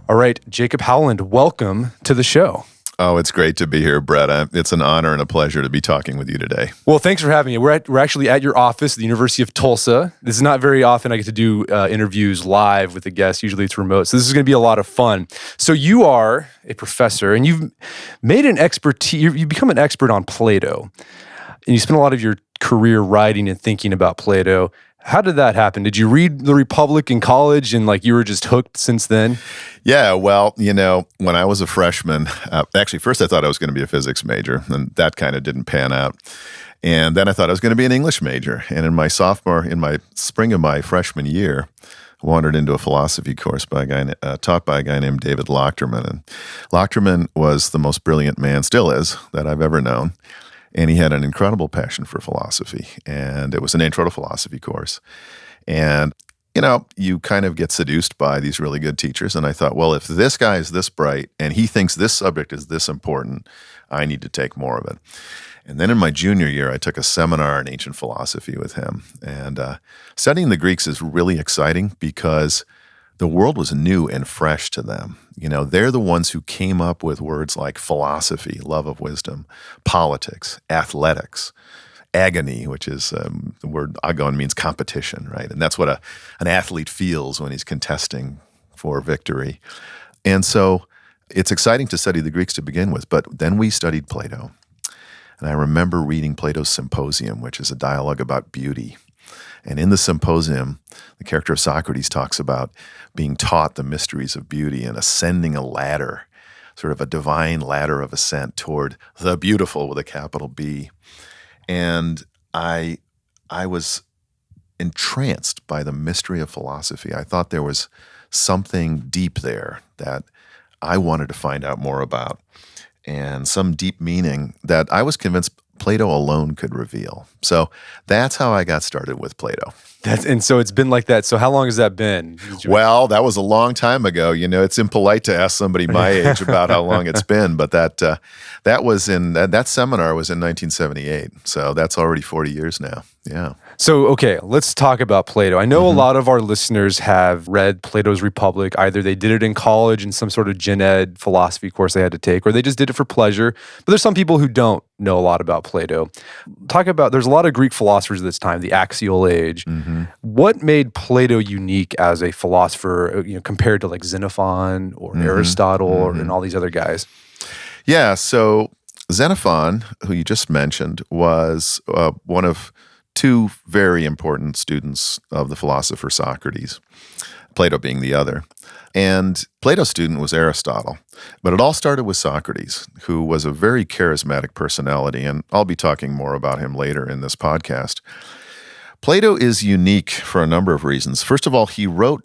All right, Jacob Howland, welcome to the show. Oh, it's great to be here, Brett. It's an honor and a pleasure to be talking with you today. Well, thanks for having me. We're actually at your office at the University of Tulsa. This is not very often I get to do interviews live with a guest. Usually it's remote. So this is going to be a lot of fun. So you are a professor and you've made an expertise, you've become an expert on Plato. And you spent a lot of your career writing and thinking about Plato. How did that happen? Did you read The Republic in college and you were just hooked since then? Yeah, well, when I was a freshman, actually first I thought I was going to be a physics major, and that kind of didn't pan out. And then I thought I was going to be an English major. And in my spring of my freshman year, I wandered into a philosophy course taught by a guy named David Lochterman. And Lochterman was the most brilliant man, still is, that I've ever known. And he had an incredible passion for philosophy. And it was an intro to philosophy course. And, you kind of get seduced by these really good teachers. And I thought, well, if this guy is this bright and he thinks this subject is this important, I need to take more of it. And then in my junior year, I took a seminar in ancient philosophy with him. And studying the Greeks is really exciting because the world was new and fresh to them. They're the ones who came up with words like philosophy, love of wisdom, politics, athletics, agony, which is the word agon means competition, right? And that's what an athlete feels when he's contesting for victory. And so it's exciting to study the Greeks to begin with, but then we studied Plato. And I remember reading Plato's Symposium, which is a dialogue about beauty. And in the Symposium, the character of Socrates talks about being taught the mysteries of beauty and ascending a ladder, sort of a divine ladder of ascent toward the beautiful with a capital B. And I was entranced by the mystery of philosophy. I thought there was something deep there that I wanted to find out more about, and some deep meaning that I was convinced Plato alone could reveal. So that's how I got started with Plato. And so it's been like that. So how long has that been? Well, that was a long time ago. It's impolite to ask somebody my age about how long it's been, but that seminar was in 1978. So that's already 40 years now. Yeah. So, okay, let's talk about Plato. I know a lot of our listeners have read Plato's Republic. Either they did it in college in some sort of gen ed philosophy course they had to take, or they just did it for pleasure. But there's some people who don't know a lot about Plato. There's a lot of Greek philosophers at this time, the axial age. What made Plato unique as a philosopher, compared to Xenophon or Aristotle and all these other guys? Yeah, so Xenophon, who you just mentioned, was one of two very important students of the philosopher Socrates, Plato being the other. And Plato's student was Aristotle. But it all started with Socrates, who was a very charismatic personality, and I'll be talking more about him later in this podcast. Plato is unique for a number of reasons. First of all, he wrote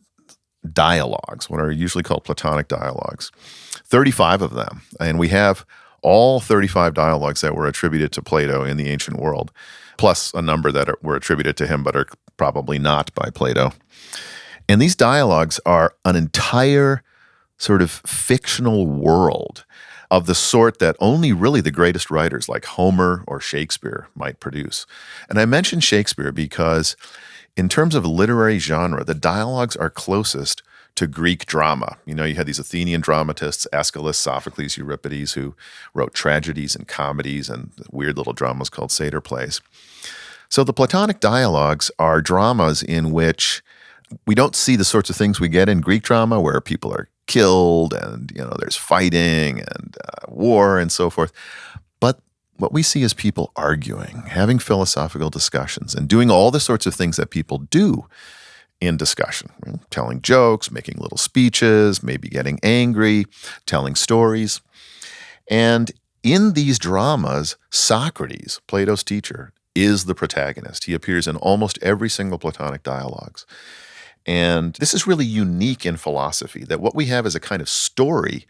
dialogues, what are usually called Platonic dialogues, 35 of them. And we have all 35 dialogues that were attributed to Plato in the ancient world, plus a number that were attributed to him but are probably not by Plato. And these dialogues are an entire sort of fictional world of the sort that only really the greatest writers like Homer or Shakespeare might produce. And I mention Shakespeare because in terms of literary genre, the dialogues are closest to Greek drama. You had these Athenian dramatists, Aeschylus, Sophocles, Euripides, who wrote tragedies and comedies and weird little dramas called satyr plays. So the Platonic dialogues are dramas in which we don't see the sorts of things we get in Greek drama where people are killed and, there's fighting and war and so forth. But what we see is people arguing, having philosophical discussions, and doing all the sorts of things that people do in discussion, telling jokes, making little speeches, maybe getting angry, telling stories. And in these dramas, Socrates, Plato's teacher, is the protagonist. He appears in almost every single Platonic dialogues. And this is really unique in philosophy, that what we have is a kind of story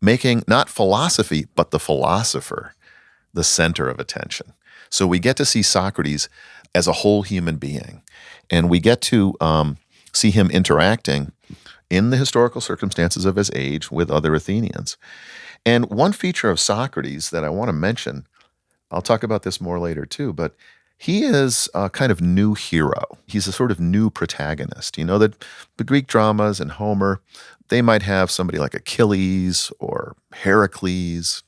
making not philosophy, but the philosopher the center of attention. So we get to see Socrates as a whole human being, and we get to see him interacting in the historical circumstances of his age with other Athenians. And one feature of Socrates that I want to mention, I'll talk about this more later too, but he is a kind of new hero. He's a sort of new protagonist. You know that the Greek dramas and Homer, they might have somebody like Achilles or Heracles,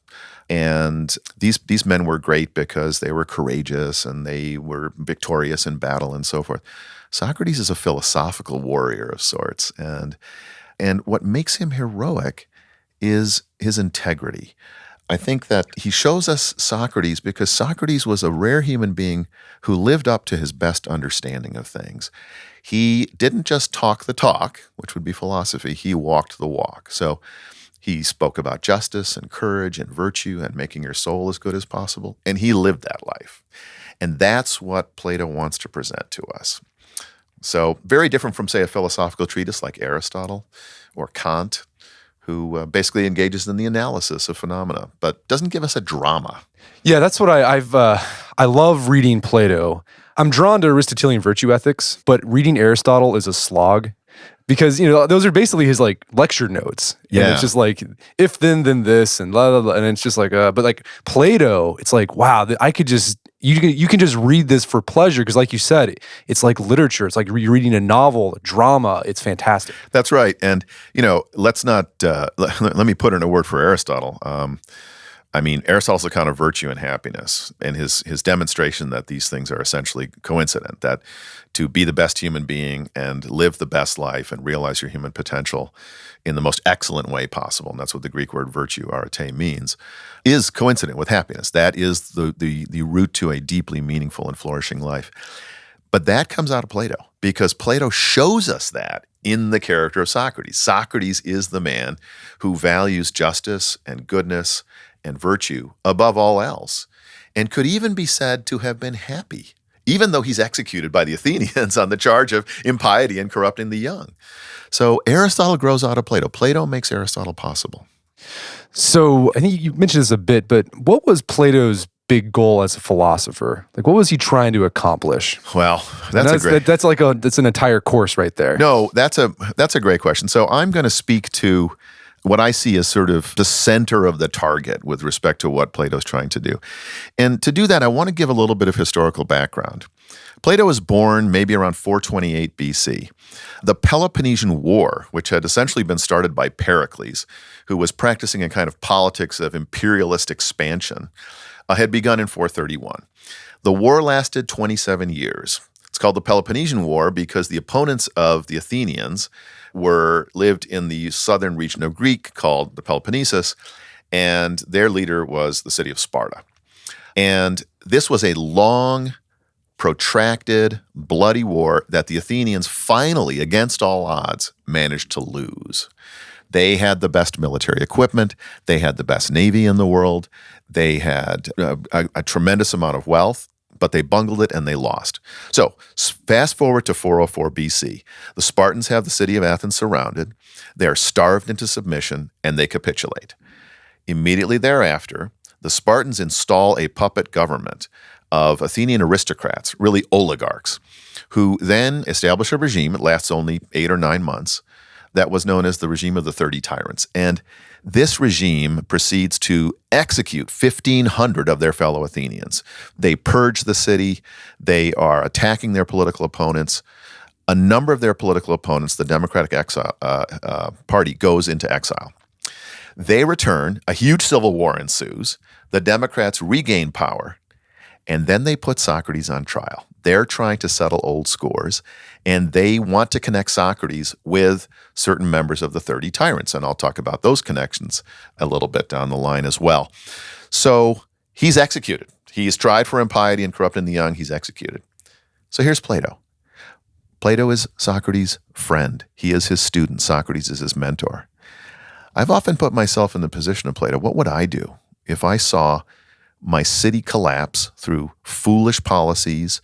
and these men were great because they were courageous and they were victorious in battle and so forth. Socrates is a philosophical warrior of sorts, and what makes him heroic is his integrity. I think that he shows us Socrates because Socrates was a rare human being who lived up to his best understanding of things. He didn't just talk the talk, which would be philosophy, he walked the walk. So he spoke about justice and courage and virtue and making your soul as good as possible, and he lived that life. And that's what Plato wants to present to us. So very different from, say, a philosophical treatise like Aristotle or Kant, who basically engages in the analysis of phenomena, but doesn't give us a drama. Yeah, that's what I love reading Plato. I'm drawn to Aristotelian virtue ethics, but reading Aristotle is a slog because, those are basically his like lecture notes. Yeah. And it's just like, if then this and blah, blah, blah. And it's just like, but like Plato, it's like, wow, you can just read this for pleasure because, like you said, it's like literature. It's like you're reading a novel, a drama. It's fantastic. That's right. And, let's not, let me put in a word for Aristotle. Aristotle's account of virtue and happiness and his demonstration that these things are essentially coincident, that to be the best human being and live the best life and realize your human potential in the most excellent way possible, and that's what the Greek word virtue, arete, means, is coincident with happiness. That is the route to a deeply meaningful and flourishing life. But that comes out of Plato because Plato shows us that in the character of Socrates. Socrates is the man who values justice and goodness and virtue above all else, and could even be said to have been happy, even though he's executed by the Athenians on the charge of impiety and corrupting the young. So Aristotle grows out of Plato. Plato makes Aristotle possible. So I think you mentioned this a bit, but what was Plato's big goal as a philosopher? Like, what was he trying to accomplish? Well, that's an entire course right there. No, that's a great question. So I'm going to speak to what I see as sort of the center of the target with respect to what Plato's trying to do. And to do that, I want to give a little bit of historical background. Plato was born maybe around 428 BC. The Peloponnesian War, which had essentially been started by Pericles, who was practicing a kind of politics of imperialist expansion, had begun in 431. The war lasted 27 years. It's called the Peloponnesian War because the opponents of the Athenians lived in the southern region of Greek called the Peloponnesus, and their leader was the city of Sparta. And this was a long, protracted, bloody war that the Athenians finally, against all odds, managed to lose. They had the best military equipment. They had the best navy in the world. They had a tremendous amount of wealth, but they bungled it and they lost. So fast forward to 404 BC. The Spartans have the city of Athens surrounded. They are starved into submission and they capitulate. Immediately thereafter, the Spartans install a puppet government of Athenian aristocrats, really oligarchs, who then establish a regime. It lasts only 8 or 9 months. That was known as the regime of the 30 tyrants. And this regime proceeds to execute 1,500 of their fellow Athenians. They purge the city. They are attacking their political opponents. A number of their political opponents, the Democratic Party, goes into exile. They return. A huge civil war ensues. The Democrats regain power. And then they put Socrates on trial. They're trying to settle old scores, and they want to connect Socrates with certain members of the 30 tyrants. And I'll talk about those connections a little bit down the line as well. So he's executed. He's tried for impiety and corrupting the young. He's executed. So here's Plato. Plato is Socrates' friend. He is his student. Socrates is his mentor. I've often put myself in the position of Plato. What would I do if I saw my city collapse through foolish policies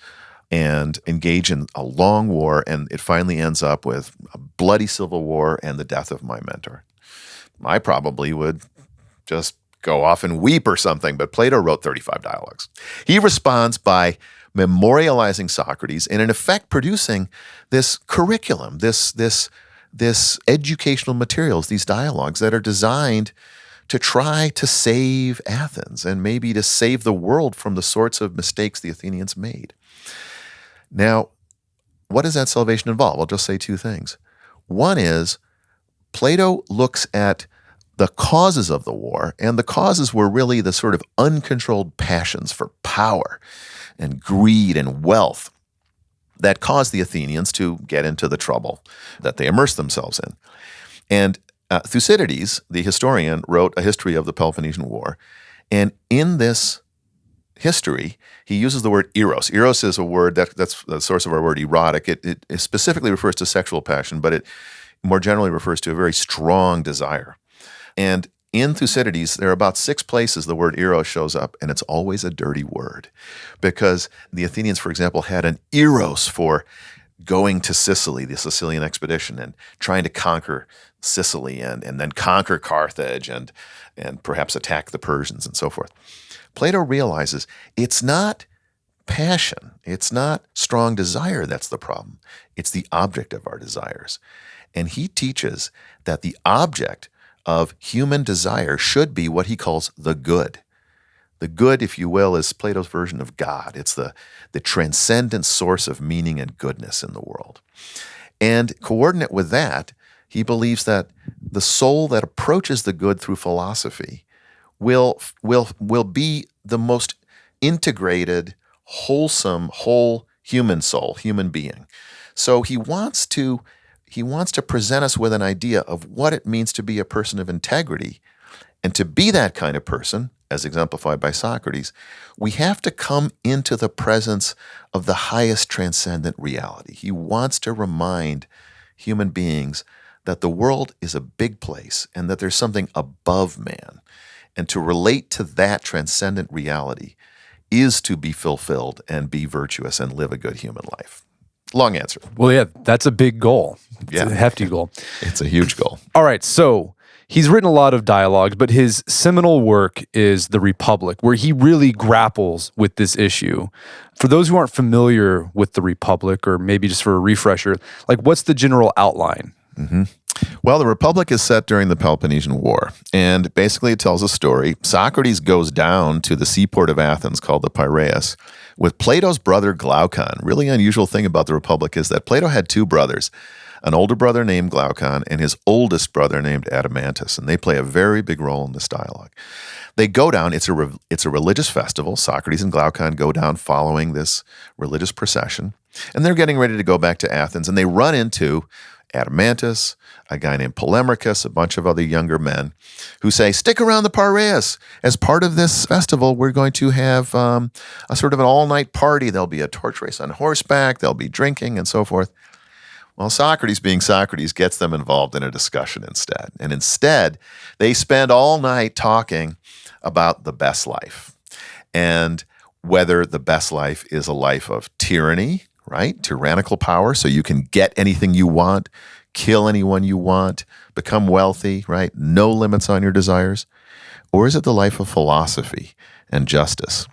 and engage in a long war, and it finally ends up with a bloody civil war and the death of my mentor? I probably would just go off and weep or something, but Plato wrote 35 dialogues. He responds by memorializing Socrates and in effect producing this curriculum, this educational materials, these dialogues that are designed to try to save Athens and maybe to save the world from the sorts of mistakes the Athenians made. Now, what does that salvation involve? I'll just say two things. One is Plato looks at the causes of the war, and the causes were really the sort of uncontrolled passions for power and greed and wealth that caused the Athenians to get into the trouble that they immersed themselves in. And Thucydides, the historian, wrote a history of the Peloponnesian War, and in this history, he uses the word eros. Eros is a word that's the source of our word erotic. It specifically refers to sexual passion, but it more generally refers to a very strong desire. And in Thucydides, there are about 6 places the word eros shows up, and it's always a dirty word. Because the Athenians, for example, had an eros for going to Sicily, the Sicilian expedition, and trying to conquer Sicily and then conquer Carthage and perhaps attack the Persians and so forth. Plato realizes it's not passion, it's not strong desire that's the problem. It's the object of our desires. And he teaches that the object of human desire should be what he calls the good. The good, if you will, is Plato's version of God. It's the transcendent source of meaning and goodness in the world. And coordinate with that, he believes that the soul that approaches the good through philosophy will be the most integrated, wholesome, whole human soul, human being. So he wants to present us with an idea of what it means to be a person of integrity. And to be that kind of person, as exemplified by Socrates, we have to come into the presence of the highest transcendent reality. He wants to remind human beings that the world is a big place and that there's something above man. And to relate to that transcendent reality is to be fulfilled and be virtuous and live a good human life. Long answer. Well, yeah, that's a big goal. It's a hefty goal. It's a huge goal. All right, so he's written a lot of dialogues, but his seminal work is The Republic, where he really grapples with this issue. For those who aren't familiar with The Republic, or maybe just for a refresher, like what's the general outline? Mm-hmm. Well, the Republic is set during the Peloponnesian War, and basically it tells a story. Socrates goes down to the seaport of Athens called the Piraeus with Plato's brother Glaucon. Really unusual thing about the Republic is that Plato had 2 brothers, an older brother named Glaucon and his oldest brother named Adeimantus, and they play a very big role in this dialogue. They go down, it's a religious festival. Socrates and Glaucon go down following this religious procession, and they're getting ready to go back to Athens, and they run into Adeimantus, a guy named Polemarchus, a bunch of other younger men who say, stick around the Piraeus. As part of this festival, we're going to have a sort of an all-night party. There'll be a torch race on horseback. There'll be drinking and so forth. Well, Socrates, being Socrates, gets them involved in a discussion instead. And instead, they spend all night talking about the best life and whether the best life is a life of tyranny, right? Tyrannical power, so you can get anything you want, kill anyone you want, become wealthy, right? No limits on your desires. Or is it the life of philosophy and justice?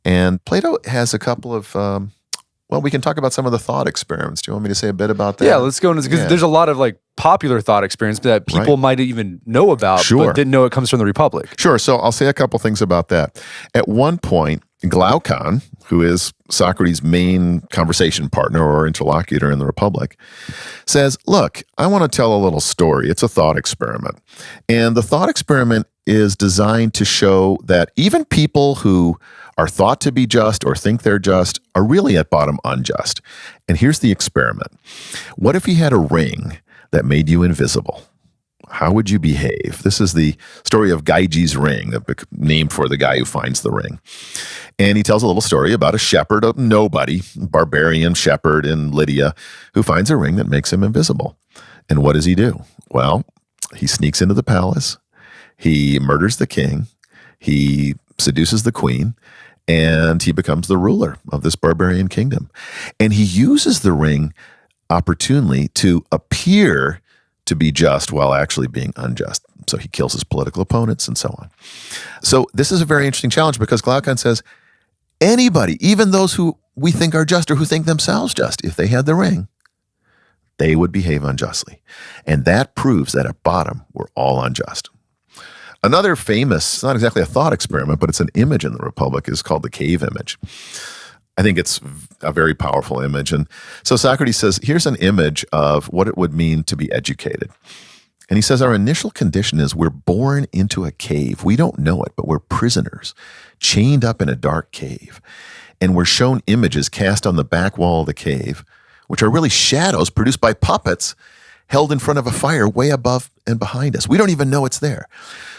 And Plato has a couple of, we can talk about some of the thought experiments. Do you want me to say a bit about that? Yeah, let's go into, because there's a lot of like popular thought experiments that people might even know about, but didn't know it comes from the Republic. Sure, so I'll say a couple things about that. At one point, Glaucon, who is Socrates' main conversation partner or interlocutor in the Republic, says, look, I want to tell a little story. It's a thought experiment. And the thought experiment is designed to show that even people who are thought to be just or think they're just are really at bottom unjust. And here's the experiment. What if you had a ring that made you invisible? How would you behave? This is the story of Gyges' ring, named for the guy who finds the ring. And he tells a little story about a shepherd, a nobody, barbarian shepherd in Lydia, who finds a ring that makes him invisible. And what does he do? Well, he sneaks into the palace, he murders the king, he seduces the queen, and he becomes the ruler of this barbarian kingdom. And he uses the ring opportunely to appear to be just while actually being unjust. So he kills his political opponents and so on. So this is a very interesting challenge because Glaucon says anybody, even those who we think are just or who think themselves just, if they had the ring, they would behave unjustly. And that proves that at bottom, we're all unjust. Another famous, it's not exactly a thought experiment, but it's an image in the Republic, is called the cave image. I think it's a very powerful image. And so Socrates says, here's an image of what it would mean to be educated. And he says, our initial condition is we're born into a cave. We don't know it, but we're prisoners, chained up in a dark cave. And we're shown images cast on the back wall of the cave, which are really shadows produced by puppets held in front of a fire way above and behind us. We don't even know it's there.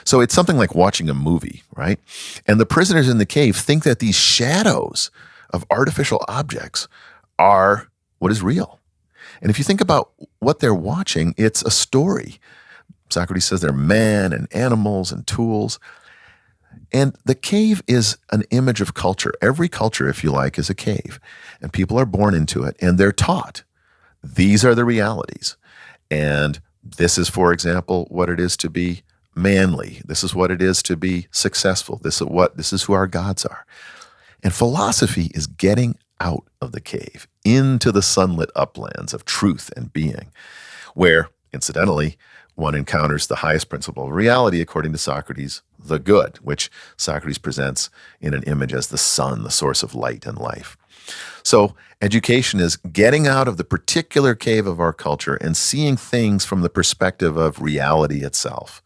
So it's something like watching a movie, right? And the prisoners in the cave think that these shadows of artificial objects are what is real. And if you think about what they're watching, it's a story. Socrates says they're men and animals and tools. And the cave is an image of culture. Every culture, if you like, is a cave. And people are born into it, and they're taught. These are the realities. And this is, for example, what it is to be manly. This is what it is to be successful. This is who our gods are. And philosophy is getting out of the cave into the sunlit uplands of truth and being, where, incidentally, one encounters the highest principle of reality, according to Socrates, the good, which Socrates presents in an image as the sun, the source of light and life. So education is getting out of the particular cave of our culture and seeing things from the perspective of reality itself,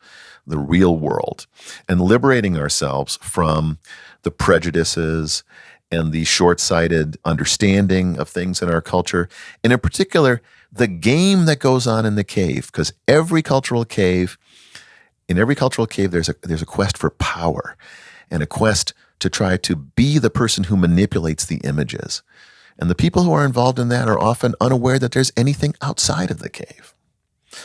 the real world, and liberating ourselves from the prejudices and the short-sighted understanding of things in our culture, and in particular, the game that goes on in the cave, because in every cultural cave, there's a quest for power and a quest to try to be the person who manipulates the images. And the people who are involved in that are often unaware that there's anything outside of the cave.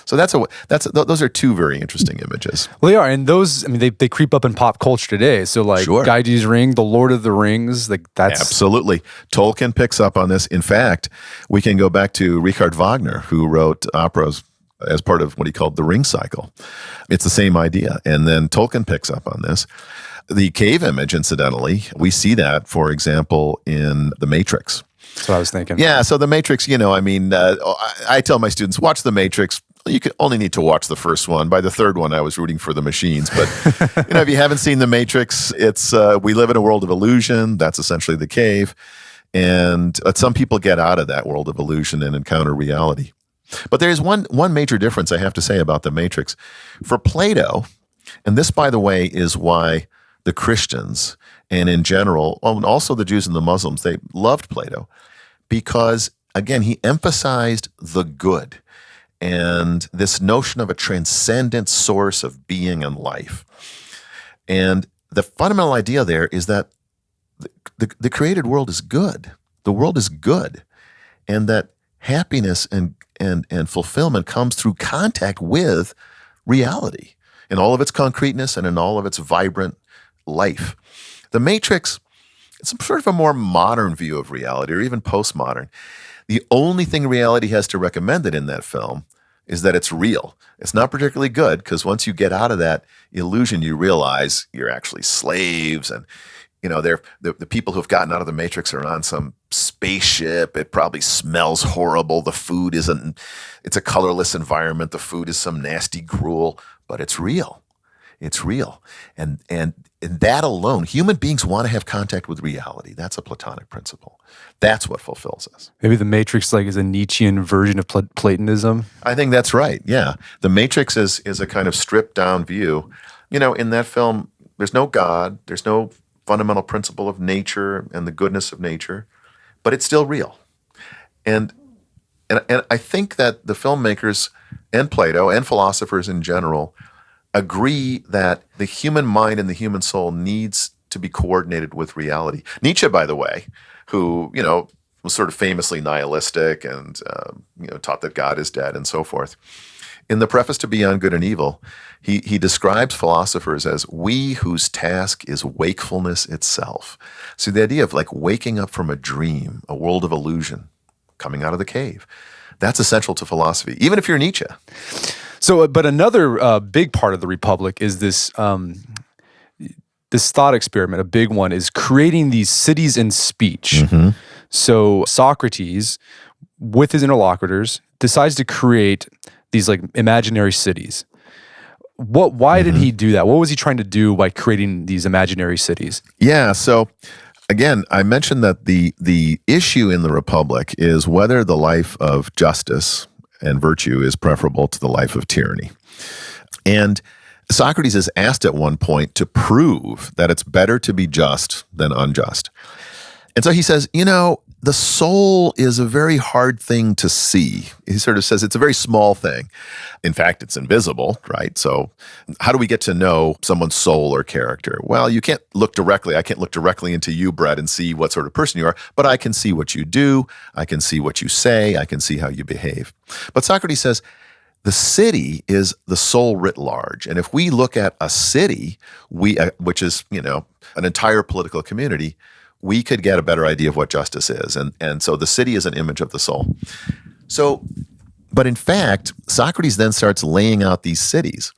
So those are two very interesting images. Well, they are, and those, I mean, they creep up in pop culture today. So like Sure. Gaiji's Ring, The Lord of the Rings, like that's Absolutely. Tolkien picks up on this. In fact, we can go back to Richard Wagner, who wrote operas as part of what he called the Ring Cycle. It's the same idea. And then Tolkien picks up on this. The cave image, incidentally, we see that, for example, in The Matrix. That's what I was thinking. Yeah, so The Matrix, I tell my students, watch The Matrix. You only need to watch the first one. By the third one, I was rooting for the machines. But if you haven't seen The Matrix, it's we live in a world of illusion. That's essentially the cave. And some people get out of that world of illusion and encounter reality. But there's one major difference I have to say about The Matrix. For Plato, and this, by the way, is why the Christians and in general, and also the Jews and the Muslims, they loved Plato because, again, he emphasized the good and this notion of a transcendent source of being and life. And the fundamental idea there is that the created world is good. The world is good. And that happiness and fulfillment comes through contact with reality in all of its concreteness and in all of its vibrant life. The Matrix, it's sort of a more modern view of reality, or even postmodern. The only thing reality has to recommend it in that film is that it's real. It's not particularly good, because once you get out of that illusion, you realize you're actually slaves, and the people who've gotten out of the Matrix are on some spaceship. It probably smells horrible. The food it's a colorless environment. The food is some nasty gruel, but it's real. It's real. And that alone, human beings want to have contact with reality. That's a Platonic principle. That's what fulfills us. Maybe The Matrix is a Nietzschean version of Platonism. I think that's right, yeah. The Matrix is a kind of stripped down view. In that film, there's no God, there's no fundamental principle of nature and the goodness of nature, but it's still real. And I think that the filmmakers and Plato and philosophers in general agree that the human mind and the human soul needs to be coordinated with reality. Nietzsche, by the way, who, was sort of famously nihilistic and, taught that God is dead and so forth. In the preface to Beyond Good and Evil, he describes philosophers as we whose task is wakefulness itself. So the idea of waking up from a dream, a world of illusion, coming out of the cave, that's essential to philosophy, even if you're Nietzsche. So, but another big part of the Republic is this thought experiment. A big one is creating these cities in speech. Mm-hmm. So Socrates, with his interlocutors, decides to create these imaginary cities. Why did he do that? What was he trying to do by creating these imaginary cities? Yeah, so again, I mentioned that the issue in the Republic is whether the life of justice and virtue is preferable to the life of tyranny. And Socrates is asked at one point to prove that it's better to be just than unjust. And so he says, the soul is a very hard thing to see. He sort of says it's a very small thing. In fact, it's invisible, right? So how do we get to know someone's soul or character? Well, I can't look directly into you, Brett, and see what sort of person you are, but I can see what you do, I can see what you say, I can see how you behave. But Socrates says, the city is the soul writ large. And if we look at a city, which is, an entire political community, we could get a better idea of what justice is. And so the city is an image of the soul. But in fact, Socrates then starts laying out these cities.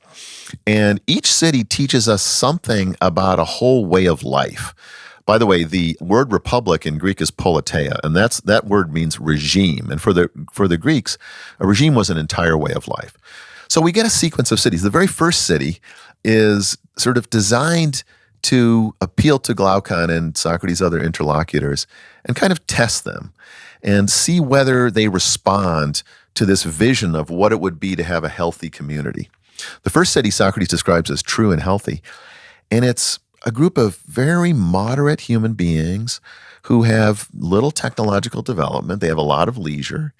And each city teaches us something about a whole way of life. By the way, the word republic in Greek is politeia, and that word means regime. And for the Greeks, a regime was an entire way of life. So we get a sequence of cities. The very first city is sort of designed to appeal to Glaucon and Socrates' other interlocutors and kind of test them and see whether they respond to this vision of what it would be to have a healthy community. The first city Socrates describes as true and healthy, and it's a group of very moderate human beings who have little technological development. They have a lot of leisure.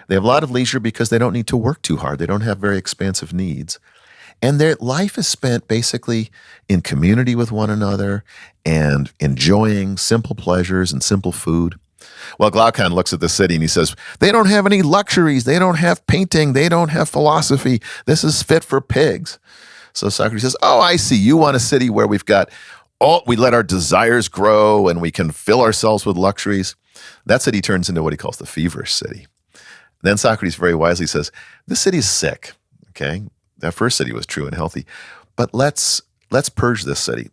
They have a lot of leisure because they don't need to work too hard. They don't have very expansive needs. And their life is spent basically in community with one another and enjoying simple pleasures and simple food. Well, Glaucon looks at the city and he says, they don't have any luxuries. They don't have painting. They don't have philosophy. This is fit for pigs. So Socrates says, oh, I see. You want a city where we let our desires grow and we can fill ourselves with luxuries. That city turns into what he calls the feverish city. Then Socrates very wisely says, this city is sick, okay? That first city was true and healthy, but let's purge this city.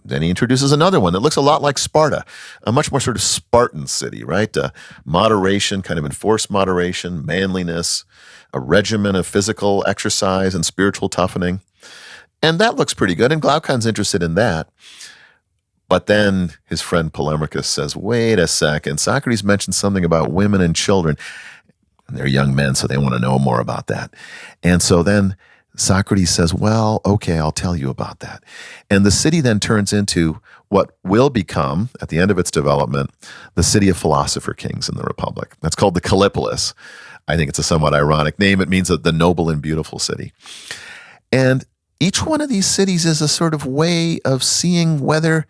Then he introduces another one that looks a lot like Sparta, a much more sort of Spartan city, right? Moderation, kind of enforced moderation, manliness, a regimen of physical exercise and spiritual toughening. And that looks pretty good, and Glaucon's interested in that. But then his friend Polemachus says, wait a second, Socrates mentioned something about women and children. And they're young men, so they want to know more about that. And so then Socrates says, well, okay, I'll tell you about that. And the city then turns into what will become, at the end of its development, the city of philosopher kings in the Republic. That's called the Callipolis. I think it's a somewhat ironic name. It means the noble and beautiful city. And each one of these cities is a sort of way of seeing whether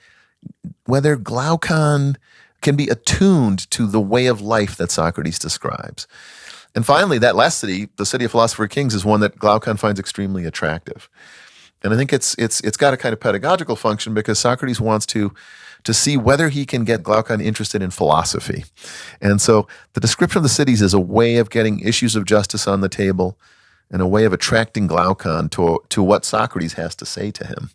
Glaucon can be attuned to the way of life that Socrates describes. And finally, that last city, the city of philosopher kings, is one that Glaucon finds extremely attractive. And I think it's got a kind of pedagogical function because Socrates wants to see whether he can get Glaucon interested in philosophy. And so the description of the cities is a way of getting issues of justice on the table and a way of attracting Glaucon to what Socrates has to say to him.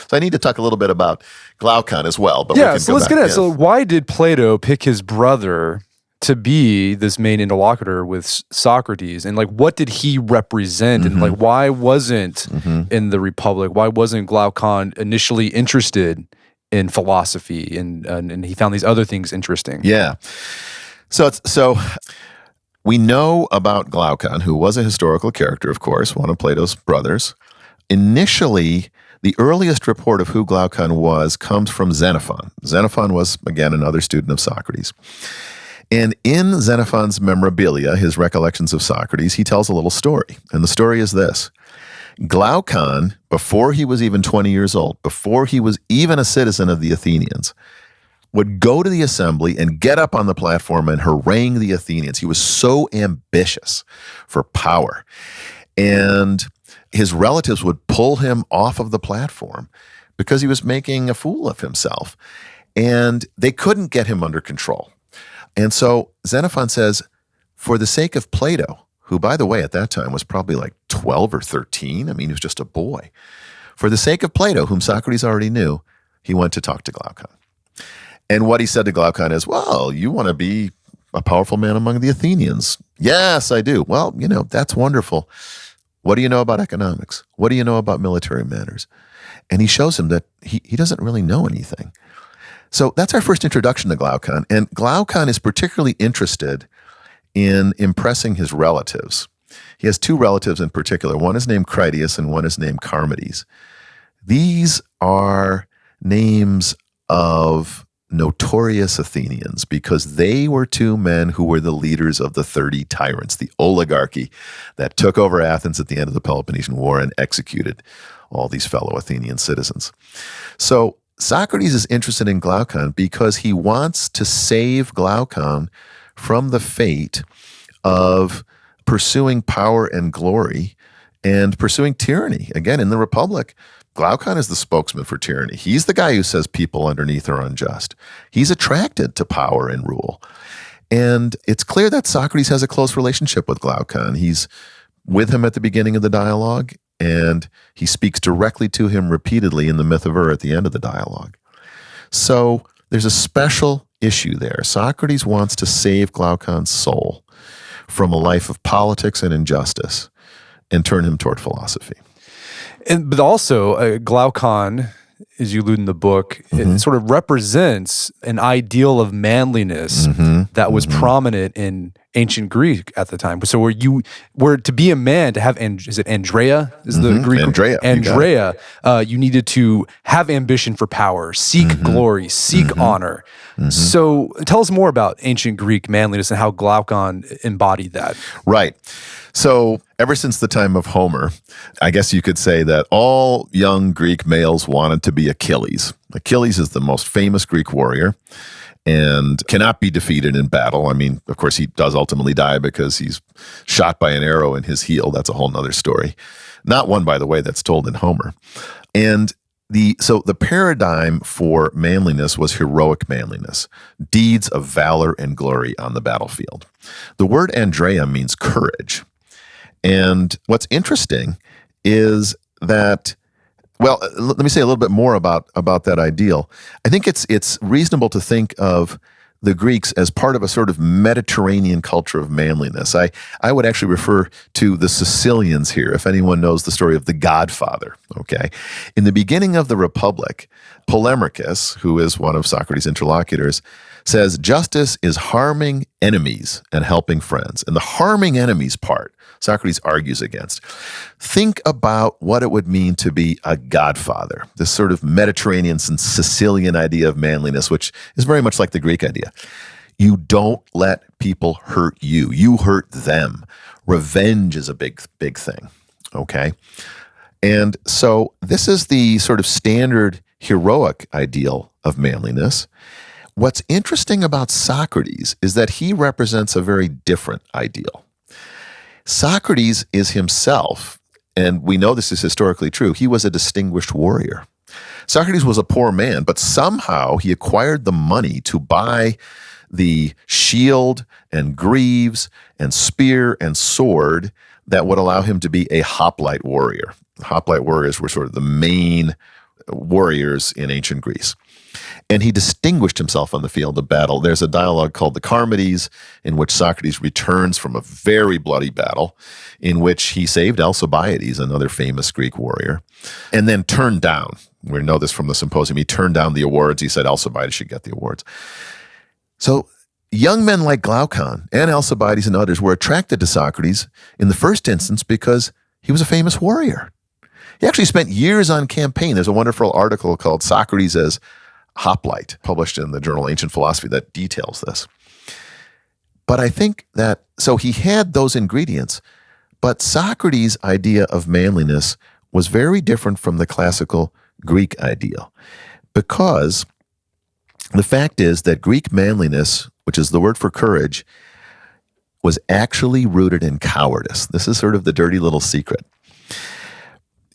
So I need to talk a little bit about Glaucon as well. But yeah, so let's get at it. So why did Plato pick his brother to be this main interlocutor with Socrates, and what did he represent, and why wasn't in the Republic? Why wasn't Glaucon initially interested in philosophy, and he found these other things interesting? Yeah, so we know about Glaucon, who was a historical character, of course, one of Plato's brothers. Initially, the earliest report of who Glaucon was comes from Xenophon. Xenophon was, again, another student of Socrates. And in Xenophon's Memorabilia, his recollections of Socrates, he tells a little story. And the story is this. Glaucon, before he was even 20 years old, before he was even a citizen of the Athenians, would go to the assembly and get up on the platform and harangue the Athenians. He was so ambitious for power. And his relatives would pull him off of the platform because he was making a fool of himself. And they couldn't get him under control. And so Xenophon says, for the sake of Plato, who, by the way, at that time was probably like 12 or 13. I mean, he was just a boy. For the sake of Plato, whom Socrates already knew, he went to talk to Glaucon. And what he said to Glaucon is, well, you want to be a powerful man among the Athenians? Yes, I do. Well, that's wonderful. What do you know about economics? What do you know about military matters? And he shows him that he doesn't really know anything. So that's our first introduction to Glaucon. And Glaucon is particularly interested in impressing his relatives. He has two relatives in particular. One is named Critias and one is named Charmides. These are names of notorious Athenians because they were two men who were the leaders of the 30 tyrants, the oligarchy that took over Athens at the end of the Peloponnesian War and executed all these fellow Athenian citizens. So Socrates is interested in Glaucon because he wants to save Glaucon from the fate of pursuing power and glory and pursuing tyranny. Again, in the Republic, Glaucon is the spokesman for tyranny. He's the guy who says people underneath are unjust. He's attracted to power and rule. And it's clear that Socrates has a close relationship with Glaucon. He's with him at the beginning of the dialogue, and he speaks directly to him repeatedly in the myth of at the end of the dialogue. So there's a special issue there. Socrates wants to save Glaucon's soul from a life of politics and injustice and turn him toward philosophy. But also, Glaucon, as you allude in the book, it sort of represents an ideal of manliness that was prominent in ancient Greek at the time. So where to be a man, to have, is it andreia? Is the Greek Andreia. Andreia, you needed to have ambition for power, seek glory, seek honor. So tell us more about ancient Greek manliness and how Glaucon embodied that. Right. So ever since the time of Homer, I guess you could say that all young Greek males wanted to be Achilles. Achilles is the most famous Greek warrior and cannot be defeated in battle. I mean, of course, he does ultimately die because he's shot by an arrow in his heel. That's a whole nother story. Not one, by the way, that's told in Homer. And so the paradigm for manliness was heroic manliness, deeds of valor and glory on the battlefield. The word andreia means courage. And what's interesting is that, well, let me say a little bit more about that ideal. I think it's reasonable to think of the Greeks as part of a sort of Mediterranean culture of manliness. I would actually refer to the Sicilians here, if anyone knows the story of the Godfather, okay? In the beginning of the Republic, Polemarchus, who is one of Socrates' interlocutors, says justice is harming enemies and helping friends. And the harming enemies part, Socrates argues against. Think about what it would mean to be a godfather, this sort of Mediterranean and Sicilian idea of manliness, which is very much like the Greek idea. You don't let people hurt you. You hurt them. Revenge is a big thing, okay? And so this is the sort of standard heroic ideal of manliness. What's interesting about Socrates is that he represents a very different ideal. Socrates is himself, and we know this is historically true, he was a distinguished warrior. Socrates was a poor man, but somehow he acquired the money to buy the shield and greaves and spear and sword that would allow him to be a hoplite warrior. Hoplite warriors were sort of the main warriors in ancient Greece. And he distinguished himself on the field of battle. There's a dialogue called the Charmides, in which Socrates returns from a very bloody battle, in which he saved Alcibiades, another famous Greek warrior, and then turned down. We know this from the symposium. He turned down the awards. He said Alcibiades should get the awards. So young men like Glaucon and Alcibiades and others were attracted to Socrates in the first instance because he was a famous warrior. He actually spent years on campaign. There's a wonderful article called Socrates as Hoplite, published in the journal Ancient Philosophy, that details this. But I think that, so he had those ingredients, but Socrates' idea of manliness was very different from the classical Greek ideal, because the fact is that Greek manliness, which is the word for courage, was actually rooted in cowardice. This is sort of the dirty little secret.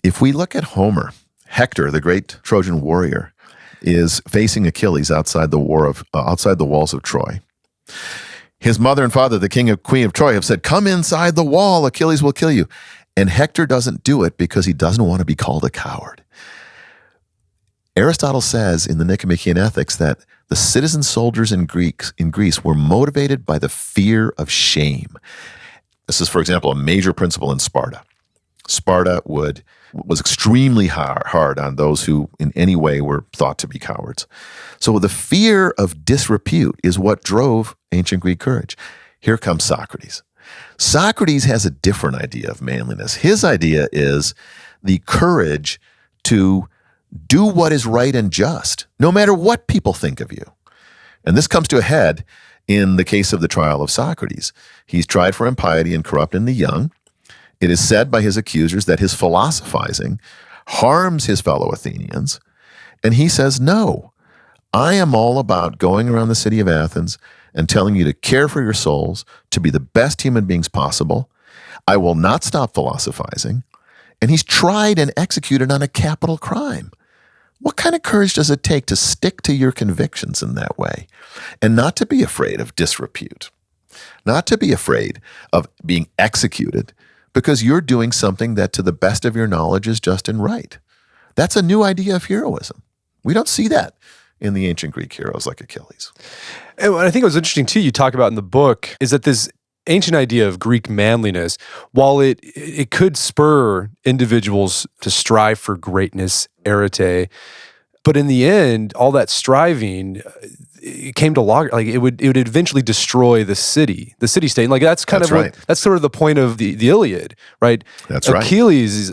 If we look at Homer, Hector, the great Trojan warrior, is facing Achilles outside the walls of Troy. His mother and father, the king and queen of Troy, have said, "Come inside the wall, Achilles will kill you." And Hector doesn't do it because he doesn't want to be called a coward. Aristotle says in the Nicomachean Ethics that the citizen soldiers in Greece were motivated by the fear of shame. This is, for example, a major principle in Sparta. Sparta was extremely hard on those who in any way were thought to be cowards. So the fear of disrepute is what drove ancient Greek courage. Here comes Socrates. Socrates has a different idea of manliness. His idea is the courage to do what is right and just, no matter what people think of you. And this comes to a head in the case of the trial of Socrates. He's tried for impiety and corrupting the young. It is said by his accusers that his philosophizing harms his fellow Athenians. And he says, no, I am all about going around the city of Athens and telling you to care for your souls, to be the best human beings possible. I will not stop philosophizing. And he's tried and executed on a capital crime. What kind of courage does it take to stick to your convictions in that way and not to be afraid of disrepute, not to be afraid of being executed because you're doing something that to the best of your knowledge is just and right? That's a new idea of heroism. We don't see that in the ancient Greek heroes like Achilles. And what I think it was interesting too, you talk about in the book, is that this ancient idea of Greek manliness, while it could spur individuals to strive for greatness, arete, but in the end, all that striving, it came to like it would eventually destroy the city-state. Like that's kind of right. That's sort of the point of the Iliad, right? That's right. Achilles'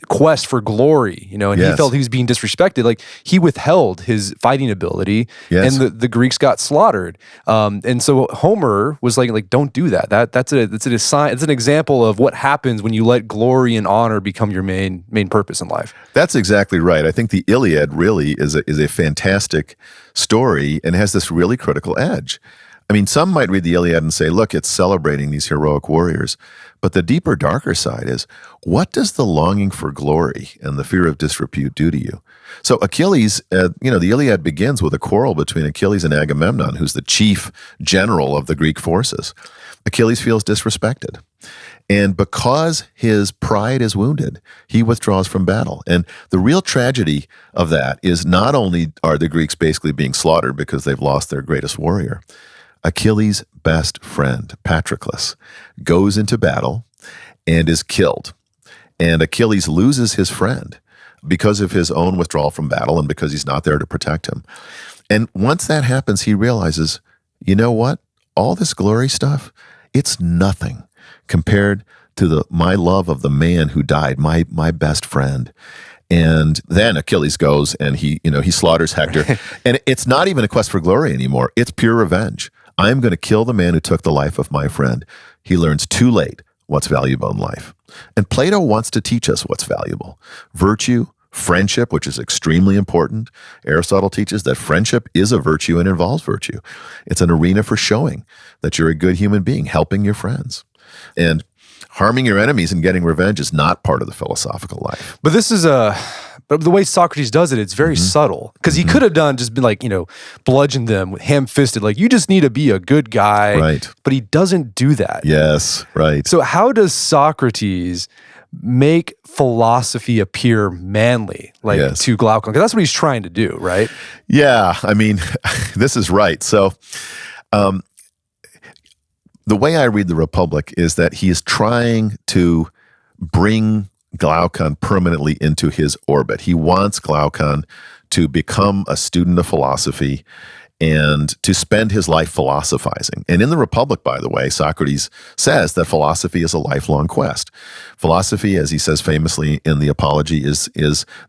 quest for glory, and he felt he was being disrespected. Like he withheld his fighting ability, and the Greeks got slaughtered. And so Homer was like, don't do that. That's an example of what happens when you let glory and honor become your main purpose in life. That's exactly right. I think the Iliad really is a fantastic story and has this really critical edge. I mean, some might read the Iliad and say, look, it's celebrating these heroic warriors. But the deeper, darker side is, what does the longing for glory and the fear of disrepute do to you? So Achilles, the Iliad begins with a quarrel between Achilles and Agamemnon, who's the chief general of the Greek forces. Achilles feels disrespected. And because his pride is wounded, he withdraws from battle. And the real tragedy of that is not only are the Greeks basically being slaughtered because they've lost their greatest warrior, Achilles' best friend, Patroclus, goes into battle and is killed. And Achilles loses his friend because of his own withdrawal from battle and because he's not there to protect him. And once that happens, he realizes, you know what? All this glory stuff, it's nothing compared to my love of the man who died, my best friend. And then Achilles goes and he slaughters Hector. And it's not even a quest for glory anymore. It's pure revenge. I'm going to kill the man who took the life of my friend. He learns too late what's valuable in life. And Plato wants to teach us what's valuable. Virtue, friendship, which is extremely important. Aristotle teaches that friendship is a virtue and involves virtue. It's an arena for showing that you're a good human being, helping your friends. And harming your enemies and getting revenge is not part of the philosophical life. But this is but the way Socrates does it, it's very subtle. Because he could have just been like, bludgeoned them ham-fisted, like, you just need to be a good guy. Right. But he doesn't do that. Yes, right. So how does Socrates make philosophy appear manly, to Glaucon? Because that's what he's trying to do, right? Yeah, I mean, this is right. So the way I read the Republic is that he is trying to bring Glaucon permanently into his orbit. He wants Glaucon to become a student of philosophy and to spend his life philosophizing. And in the Republic, by the way, Socrates says that philosophy is a lifelong quest. Philosophy, as he says famously in the Apology, is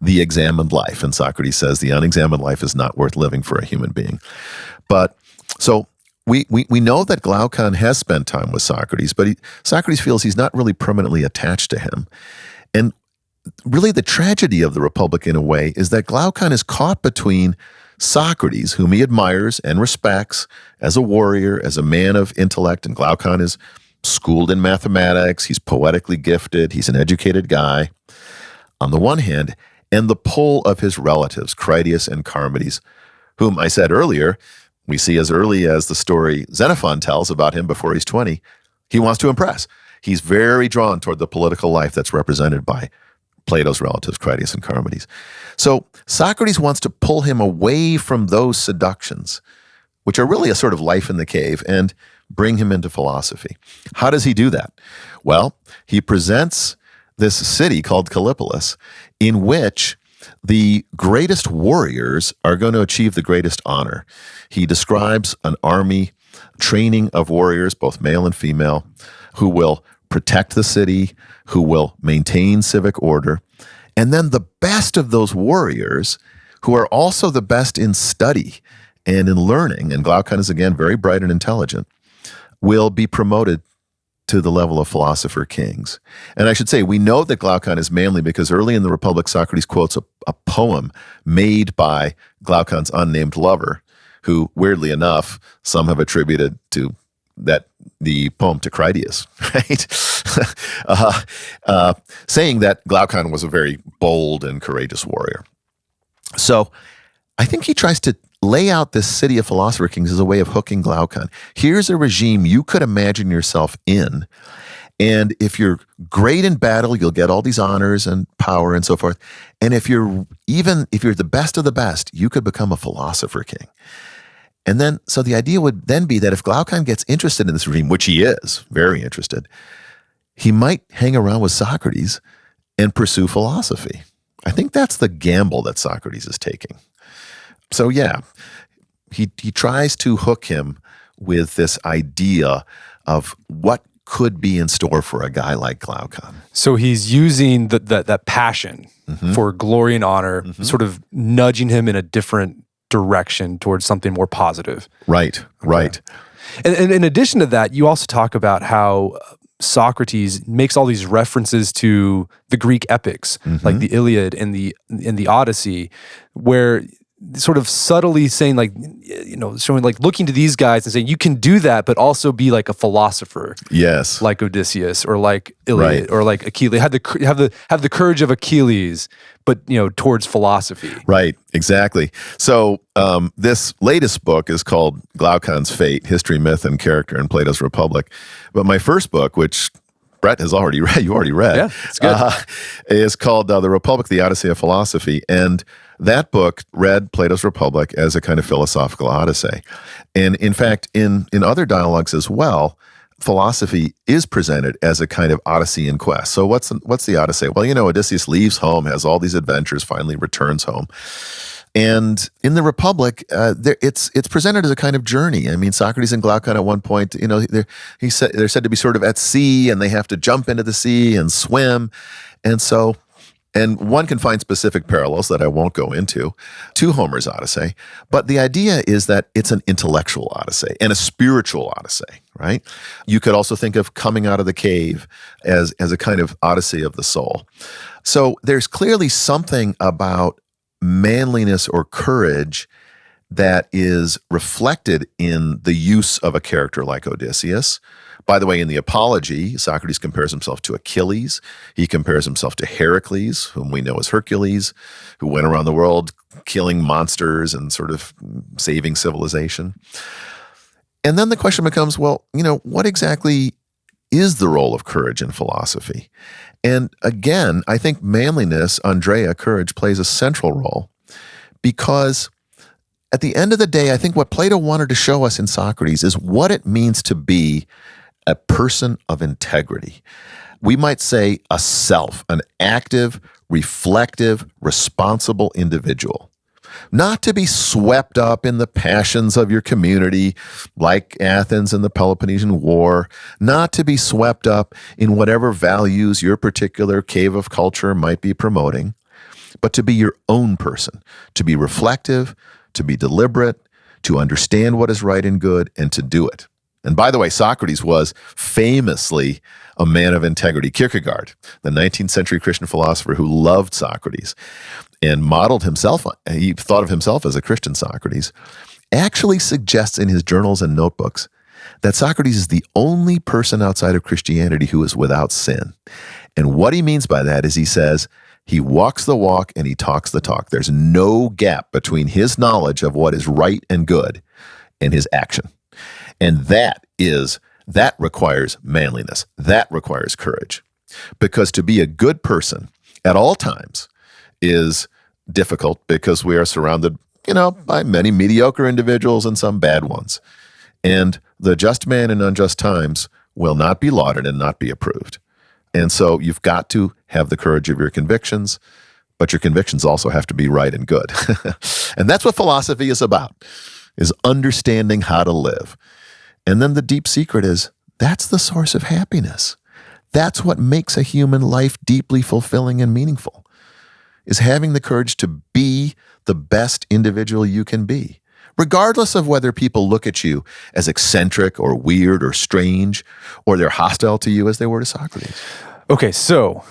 the examined life. And Socrates says the unexamined life is not worth living for a human being. But so we know that Glaucon has spent time with Socrates, but Socrates feels he's not really permanently attached to him. And really the tragedy of the Republic in a way is that Glaucon is caught between Socrates, whom he admires and respects as a warrior, as a man of intellect, and Glaucon is schooled in mathematics, he's poetically gifted, he's an educated guy, on the one hand, and the pull of his relatives, Critias and Charmides, whom I said earlier, we see as early as the story Xenophon tells about him before he's 20, he wants to impress. He's very drawn toward the political life that's represented by Plato's relatives, Critias and Charmides. So Socrates wants to pull him away from those seductions, which are really a sort of life in the cave, and bring him into philosophy. How does he do that? Well, he presents this city called Callipolis, in which the greatest warriors are going to achieve the greatest honor. He describes an army training of warriors, both male and female, who will protect the city, who will maintain civic order. And then the best of those warriors, who are also the best in study and in learning, and Glaucon is again very bright and intelligent, will be promoted to the level of philosopher kings. And I should say, we know that Glaucon is manly because early in the Republic, Socrates quotes a poem made by Glaucon's unnamed lover, who, weirdly enough, some have attributed to the poem to Critias, right? Saying that Glaucon was a very bold and courageous warrior. So I think he tries to lay out this city of philosopher kings as a way of hooking Glaucon. Here's a regime you could imagine yourself in, and if you're great in battle, you'll get all these honors and power and so forth. And if you're the best of the best, you could become a philosopher king. And then, so the idea would then be that if Glaucon gets interested in this regime, which he is very interested, he might hang around with Socrates and pursue philosophy. I think that's the gamble that Socrates is taking. So yeah, he tries to hook him with this idea of what could be in store for a guy like Glaucon. So he's using that passion for glory and honor, sort of nudging him in a different direction towards something more positive. Right. And in addition to that, you also talk about how Socrates makes all these references to the Greek epics, like the Iliad and the Odyssey, where sort of subtly saying, like, showing, like, looking to these guys and saying, you can do that, but also be like a philosopher. Yes. Like Odysseus or like Iliad or like Achilles. Have the courage of Achilles, but towards philosophy. Right, exactly. So this latest book is called Glaucon's Fate, History, Myth, and Character in Plato's Republic. But my first book, which Brett has already read, you already read. Yeah, it's good. Is called The Republic, the Odyssey of Philosophy. And that book read Plato's Republic as a kind of philosophical odyssey. And in fact, in other dialogues as well, philosophy is presented as a kind of Odyssey in quest. So what's the Odyssey? Well, Odysseus leaves home, has all these adventures, finally returns home. And in the Republic, it's presented as a kind of journey. I mean, Socrates and Glaucon at one point, they're said to be sort of at sea, and they have to jump into the sea and swim. And one can find specific parallels that I won't go into to Homer's Odyssey. But the idea is that it's an intellectual Odyssey and a spiritual Odyssey, right? You could also think of coming out of the cave as a kind of Odyssey of the soul. So there's clearly something about manliness or courage that is reflected in the use of a character like Odysseus. By the way, in the Apology, Socrates compares himself to Achilles. He compares himself to Heracles, whom we know as Hercules, who went around the world killing monsters and sort of saving civilization. And then the question becomes, well, what exactly is the role of courage in philosophy? And again, I think manliness, andreia, courage, plays a central role because at the end of the day, I think what Plato wanted to show us in Socrates is what it means to be a person of integrity. We might say a self, an active, reflective, responsible individual. Not to be swept up in the passions of your community, like Athens and the Peloponnesian War. Not to be swept up in whatever values your particular cave of culture might be promoting, but to be your own person, to be reflective, to be deliberate, to understand what is right and good, and to do it. And by the way, Socrates was famously a man of integrity. Kierkegaard, the 19th century Christian philosopher who loved Socrates and modeled himself, he thought of himself as a Christian Socrates, actually suggests in his journals and notebooks that Socrates is the only person outside of Christianity who is without sin. And what he means by that is he says, he walks the walk and he talks the talk. There's no gap between his knowledge of what is right and good and his action. And that requires manliness. That requires courage. Because to be a good person at all times is difficult because we are surrounded, by many mediocre individuals and some bad ones. And the just man in unjust times will not be lauded and not be approved. And so you've got to have the courage of your convictions, but your convictions also have to be right and good. And that's what philosophy is about, is understanding how to live. And then the deep secret is that's the source of happiness. That's what makes a human life deeply fulfilling and meaningful, is having the courage to be the best individual you can be, regardless of whether people look at you as eccentric or weird or strange, or they're hostile to you as they were to Socrates. Okay, so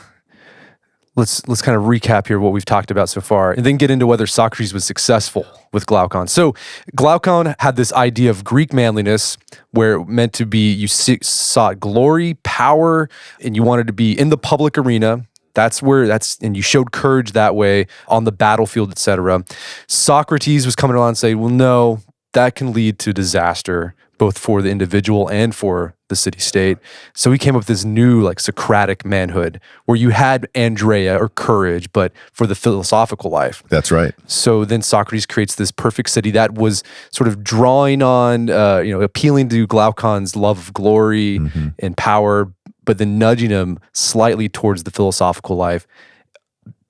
let's kind of recap here what we've talked about so far, and then get into whether Socrates was successful with Glaucon. So Glaucon had this idea of Greek manliness, where it meant to be you sought glory, power, and you wanted to be in the public arena. And you showed courage that way on the battlefield, etc. Socrates was coming along and saying, well, no, that can lead to disaster, both for the individual and for the city-state. So he came up with this new, like, Socratic manhood, where you had andreia, or courage, but for the philosophical life. That's right. So then Socrates creates this perfect city that was sort of drawing on, appealing to Glaucon's love of glory and power, but then nudging him slightly towards the philosophical life.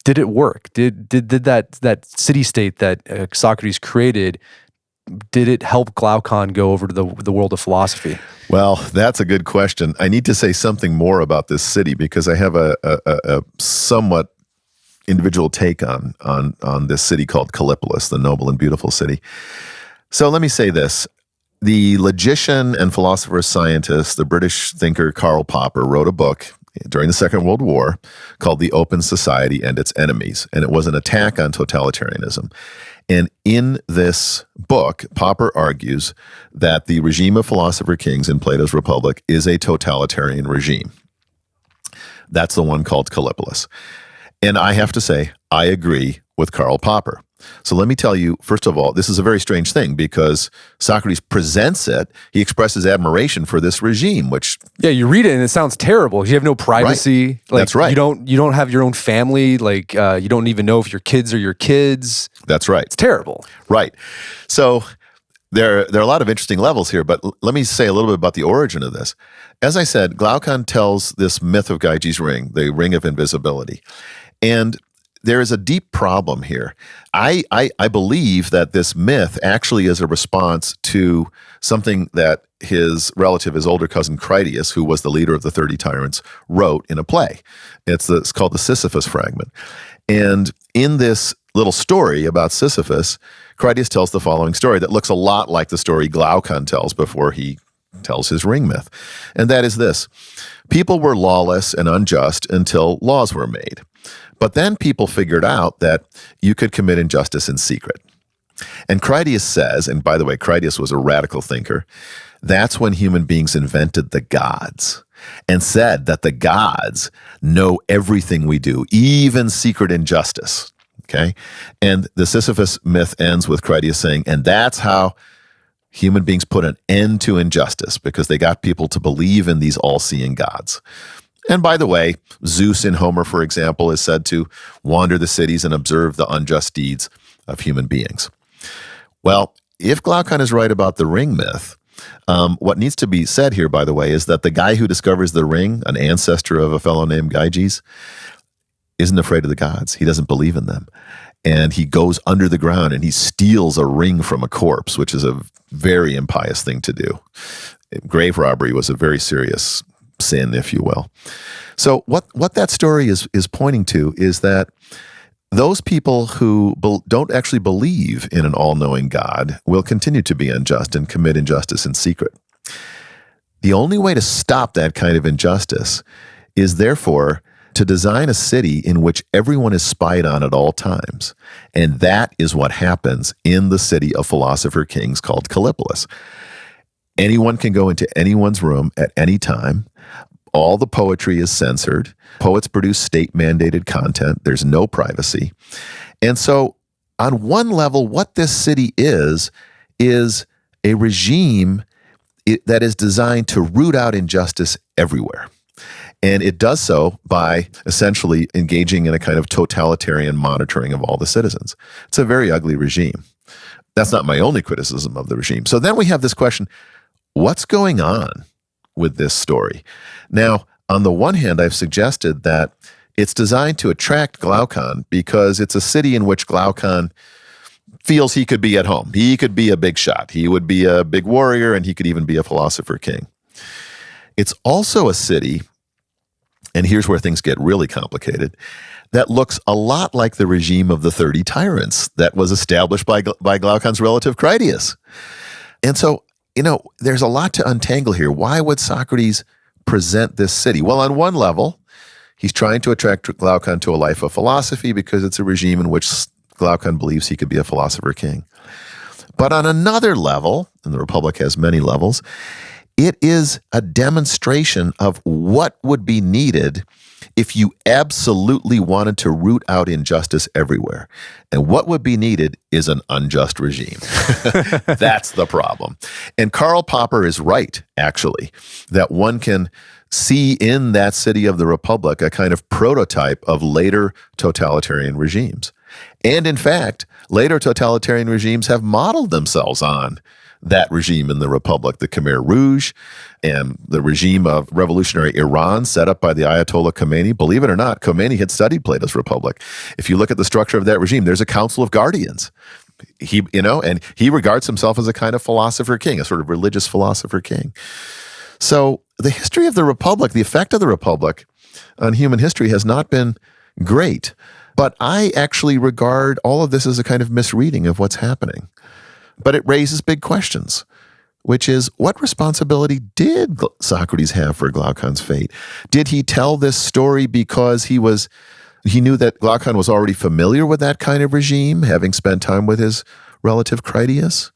Did it work? Did that city-state that Socrates created, did it help Glaucon go over to the world of philosophy? Well, that's a good question. I need to say something more about this city, because I have a somewhat individual take on this city called Callipolis, the noble and beautiful city. So let me say this. The logician and philosopher scientist, the British thinker Karl Popper, wrote a book during the Second World War called The Open Society and Its Enemies, and it was an attack on totalitarianism. And in this book, Popper argues that the regime of philosopher kings in Plato's Republic is a totalitarian regime. That's the one called Callipolis. And I have to say, I agree with Karl Popper. So let me tell you, first of all, this is a very strange thing, because Socrates presents it. He expresses admiration for this regime, which... Yeah, you read it and it sounds terrible. You have no privacy. Right. That's right. You don't have your own family. Like, you don't even know if your kids are your kids. That's right. It's terrible. Right. So there are a lot of interesting levels here, but let me say a little bit about the origin of this. As I said, Glaucon tells this myth of Gyges' ring, the ring of invisibility. And there is a deep problem here. I believe that this myth actually is a response to something that his relative, his older cousin Critias, who was the leader of the 30 tyrants, wrote in a play. It's called the Sisyphus fragment. And in this little story about Sisyphus, Critias tells the following story that looks a lot like the story Glaucon tells before he tells his ring myth. And that is this: people were lawless and unjust until laws were made. But then people figured out that you could commit injustice in secret. And Critias says, and by the way, Critias was a radical thinker, that's when human beings invented the gods and said that the gods know everything we do, even secret injustice. Okay? And the Sisyphus myth ends with Critias saying, and that's how human beings put an end to injustice, because they got people to believe in these all-seeing gods. And by the way, Zeus in Homer, for example, is said to wander the cities and observe the unjust deeds of human beings. Well, if Glaucon is right about the ring myth, what needs to be said here, by the way, is that the guy who discovers the ring, an ancestor of a fellow named Gyges, isn't afraid of the gods. He doesn't believe in them. And he goes under the ground and he steals a ring from a corpse, which is a very impious thing to do. Grave robbery was a very serious sin, if you will. So what that story is pointing to is that those people who don't actually believe in an all-knowing God will continue to be unjust and commit injustice in secret. The only way to stop that kind of injustice is therefore to design a city in which everyone is spied on at all times. And that is what happens in the city of philosopher kings called Callipolis. Anyone can go into anyone's room at any time. All the poetry is censored. Poets produce state-mandated content. There's no privacy. And so on one level, what this city is a regime that is designed to root out injustice everywhere. And it does so by essentially engaging in a kind of totalitarian monitoring of all the citizens. It's a very ugly regime. That's not my only criticism of the regime. So then we have this question, what's going on with this story? Now, On the one hand, I've suggested that it's designed to attract Glaucon because it's a city in which Glaucon feels he could be at home. He could be a big shot. He would be a big warrior, and he could even be a philosopher king. It's also a city, and here's where things get really complicated, that looks a lot like the regime of the 30 tyrants that was established by Glaucon's relative Critias. And so, there's a lot to untangle here. Why would Socrates present this city? Well, on one level, he's trying to attract Glaucon to a life of philosophy because it's a regime in which Glaucon believes he could be a philosopher king. But on another level, and the Republic has many levels, it is a demonstration of what would be needed if you absolutely wanted to root out injustice everywhere. And what would be needed is an unjust regime. That's the problem. And Karl Popper is right, actually, that one can see in that city of the Republic a kind of prototype of later totalitarian regimes. And in fact, later totalitarian regimes have modeled themselves on that regime in the Republic, the Khmer Rouge and the regime of revolutionary Iran set up by the Ayatollah Khomeini. Believe it or not, Khomeini had studied Plato's Republic. If you look at the structure of that regime, there's a council of guardians. And he regards himself as a kind of philosopher king, a sort of religious philosopher king. So the history of the Republic, the effect of the Republic on human history has not been great. But I actually regard all of this as a kind of misreading of what's happening. But it raises big questions, which is, what responsibility did Socrates have for Glaucon's fate? Did he tell this story because he knew that Glaucon was already familiar with that kind of regime, having spent time with his relative Critias?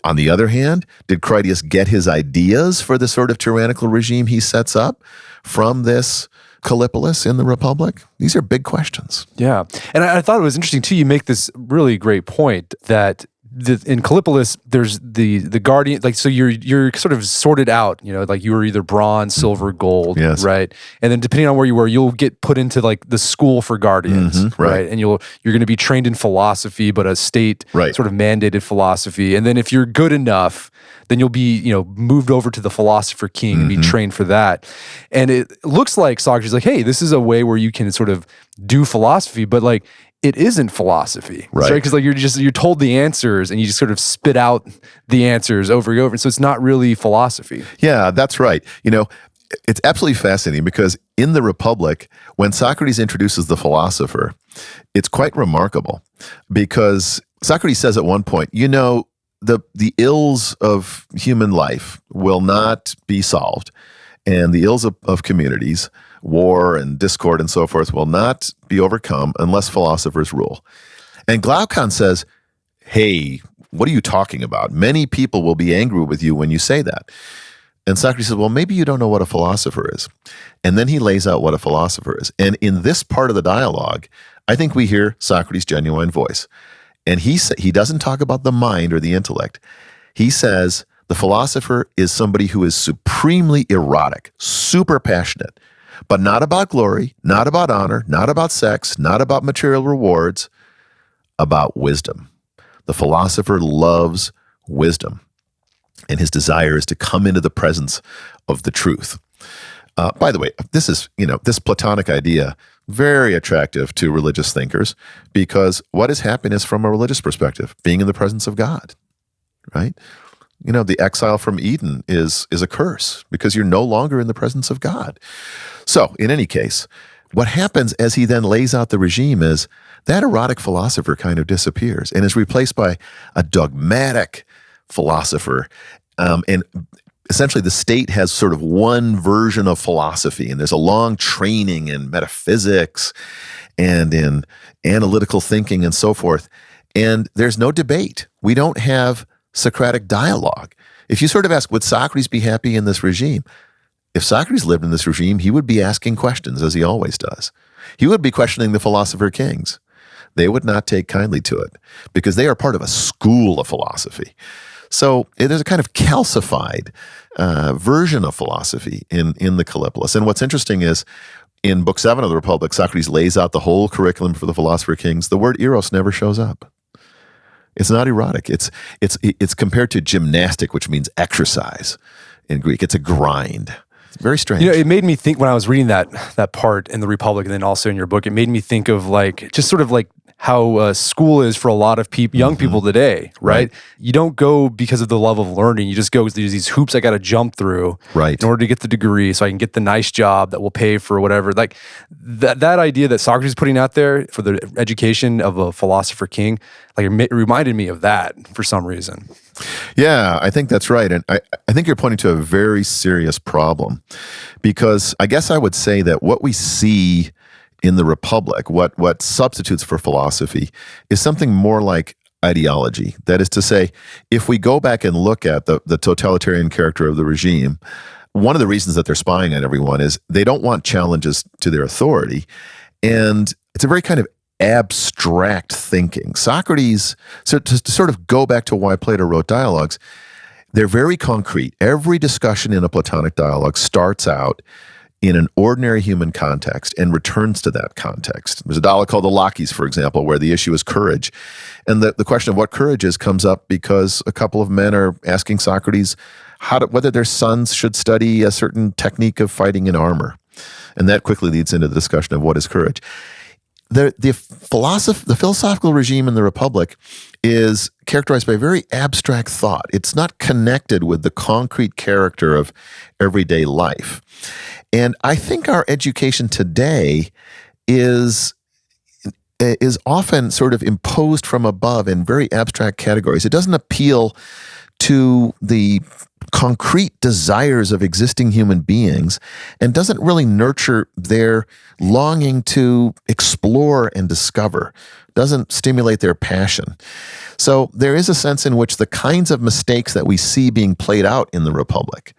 On the other hand, did Critias get his ideas for the sort of tyrannical regime he sets up from this Callipolis in the Republic? These are big questions. Yeah. And I thought it was interesting, too. You make this really great point that in Callipolis, there's the guardian, like, so you're sort of sorted out, like you were either bronze, silver, gold, yes, right? And then depending on where you were, you'll get put into like the school for guardians, right? And you're going to be trained in philosophy, but a state sort of mandated philosophy. And then if you're good enough, then you'll be, moved over to the Philosopher King and be trained for that. And it looks like Socrates is like, hey, this is a way where you can sort of do philosophy, but like, it isn't philosophy, right? Because like you're told the answers and you just sort of spit out the answers over and over. And so it's not really philosophy. Yeah, that's right. It's absolutely fascinating because in the Republic, when Socrates introduces the philosopher, it's quite remarkable because Socrates says at one point, the ills of human life will not be solved, and the ills of communities, war and discord and so forth, will not be overcome unless philosophers rule. And Glaucon says, hey, what are you talking about? Many people will be angry with you when you say that. And Socrates says, well, maybe you don't know what a philosopher is. And then he lays out what a philosopher is. And in this part of the dialogue, I think we hear Socrates' genuine voice. And he doesn't talk about the mind or the intellect. He says the philosopher is somebody who is supremely erotic, super passionate, but not about glory, not about honor, not about sex, not about material rewards, about wisdom. The philosopher loves wisdom, and his desire is to come into the presence of the truth. By the way, this is, this Platonic idea, very attractive to religious thinkers, because what is happiness from a religious perspective? Being in the presence of God, right? The exile from Eden is a curse because you're no longer in the presence of God. So, in any case, what happens as he then lays out the regime is that erotic philosopher kind of disappears and is replaced by a dogmatic philosopher. And essentially, the state has sort of one version of philosophy, and there's a long training in metaphysics and in analytical thinking and so forth. And there's no debate. We don't have Socratic dialogue. If you sort of ask, would Socrates be happy in this regime? If Socrates lived in this regime, he would be asking questions, as he always does. He would be questioning the philosopher kings. They would not take kindly to it because they are part of a school of philosophy. So there's a kind of calcified version of philosophy in the Callipolis. And what's interesting is in Book 7 of the Republic, Socrates lays out the whole curriculum for the philosopher kings. The word eros never shows up. It's not erotic. It's compared to gymnastic, which means exercise in Greek. It's a grind. It's very strange. It made me think when I was reading that part in the Republic, and then also in your book, it made me think of just sort of how school is for a lot of young people today, right? You don't go because of the love of learning. You just go because there's these hoops I got to jump through in order to get the degree so I can get the nice job that will pay for whatever. That idea that Socrates is putting out there for the education of a philosopher king, it reminded me of that for some reason. Yeah, I think that's right. And I think you're pointing to a very serious problem, because I guess I would say that what we see in the Republic, what substitutes for philosophy, is something more like ideology. That is to say, if we go back and look at the totalitarian character of the regime, one of the reasons that they're spying on everyone is they don't want challenges to their authority. And it's a very kind of abstract thinking. Socrates, so to sort of go back to why Plato wrote dialogues, they're very concrete. Every discussion in a Platonic dialogue starts out in an ordinary human context and returns to that context. There's a dialogue called the Laches, for example, where the issue is courage. And the question of what courage is comes up because a couple of men are asking Socrates whether their sons should study a certain technique of fighting in armor. And that quickly leads into the discussion of what is courage. The philosophical regime in the Republic is characterized by very abstract thought. It's not connected with the concrete character of everyday life. And I think our education today is often sort of imposed from above in very abstract categories. It doesn't appeal to the concrete desires of existing human beings and doesn't really nurture their longing to explore and discover, doesn't stimulate their passion. So there is a sense in which the kinds of mistakes that we see being played out in the Republic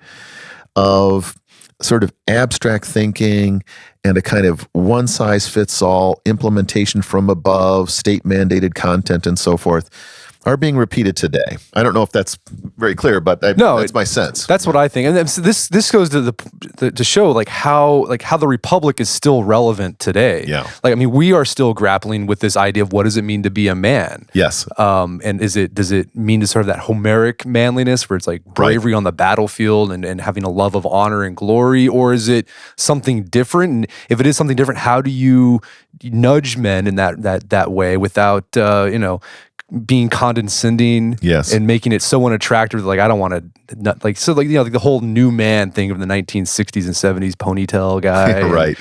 of sort of abstract thinking and a kind of one-size-fits-all implementation from above, state-mandated content and so forth are being repeated today. I don't know if that's very clear, but that's my sense. That's what I think. And so this goes to show how the Republic is still relevant today. Yeah. We are still grappling with this idea of what does it mean to be a man? Yes. And does it mean to sort of that Homeric manliness where it's bravery on the battlefield and having a love of honor and glory, or is it something different? And if it is something different, how do you nudge men in that way without being condescending, yes, and making it so unattractive that I don't want to the whole new man thing of the 1960s and 70s ponytail guy, right?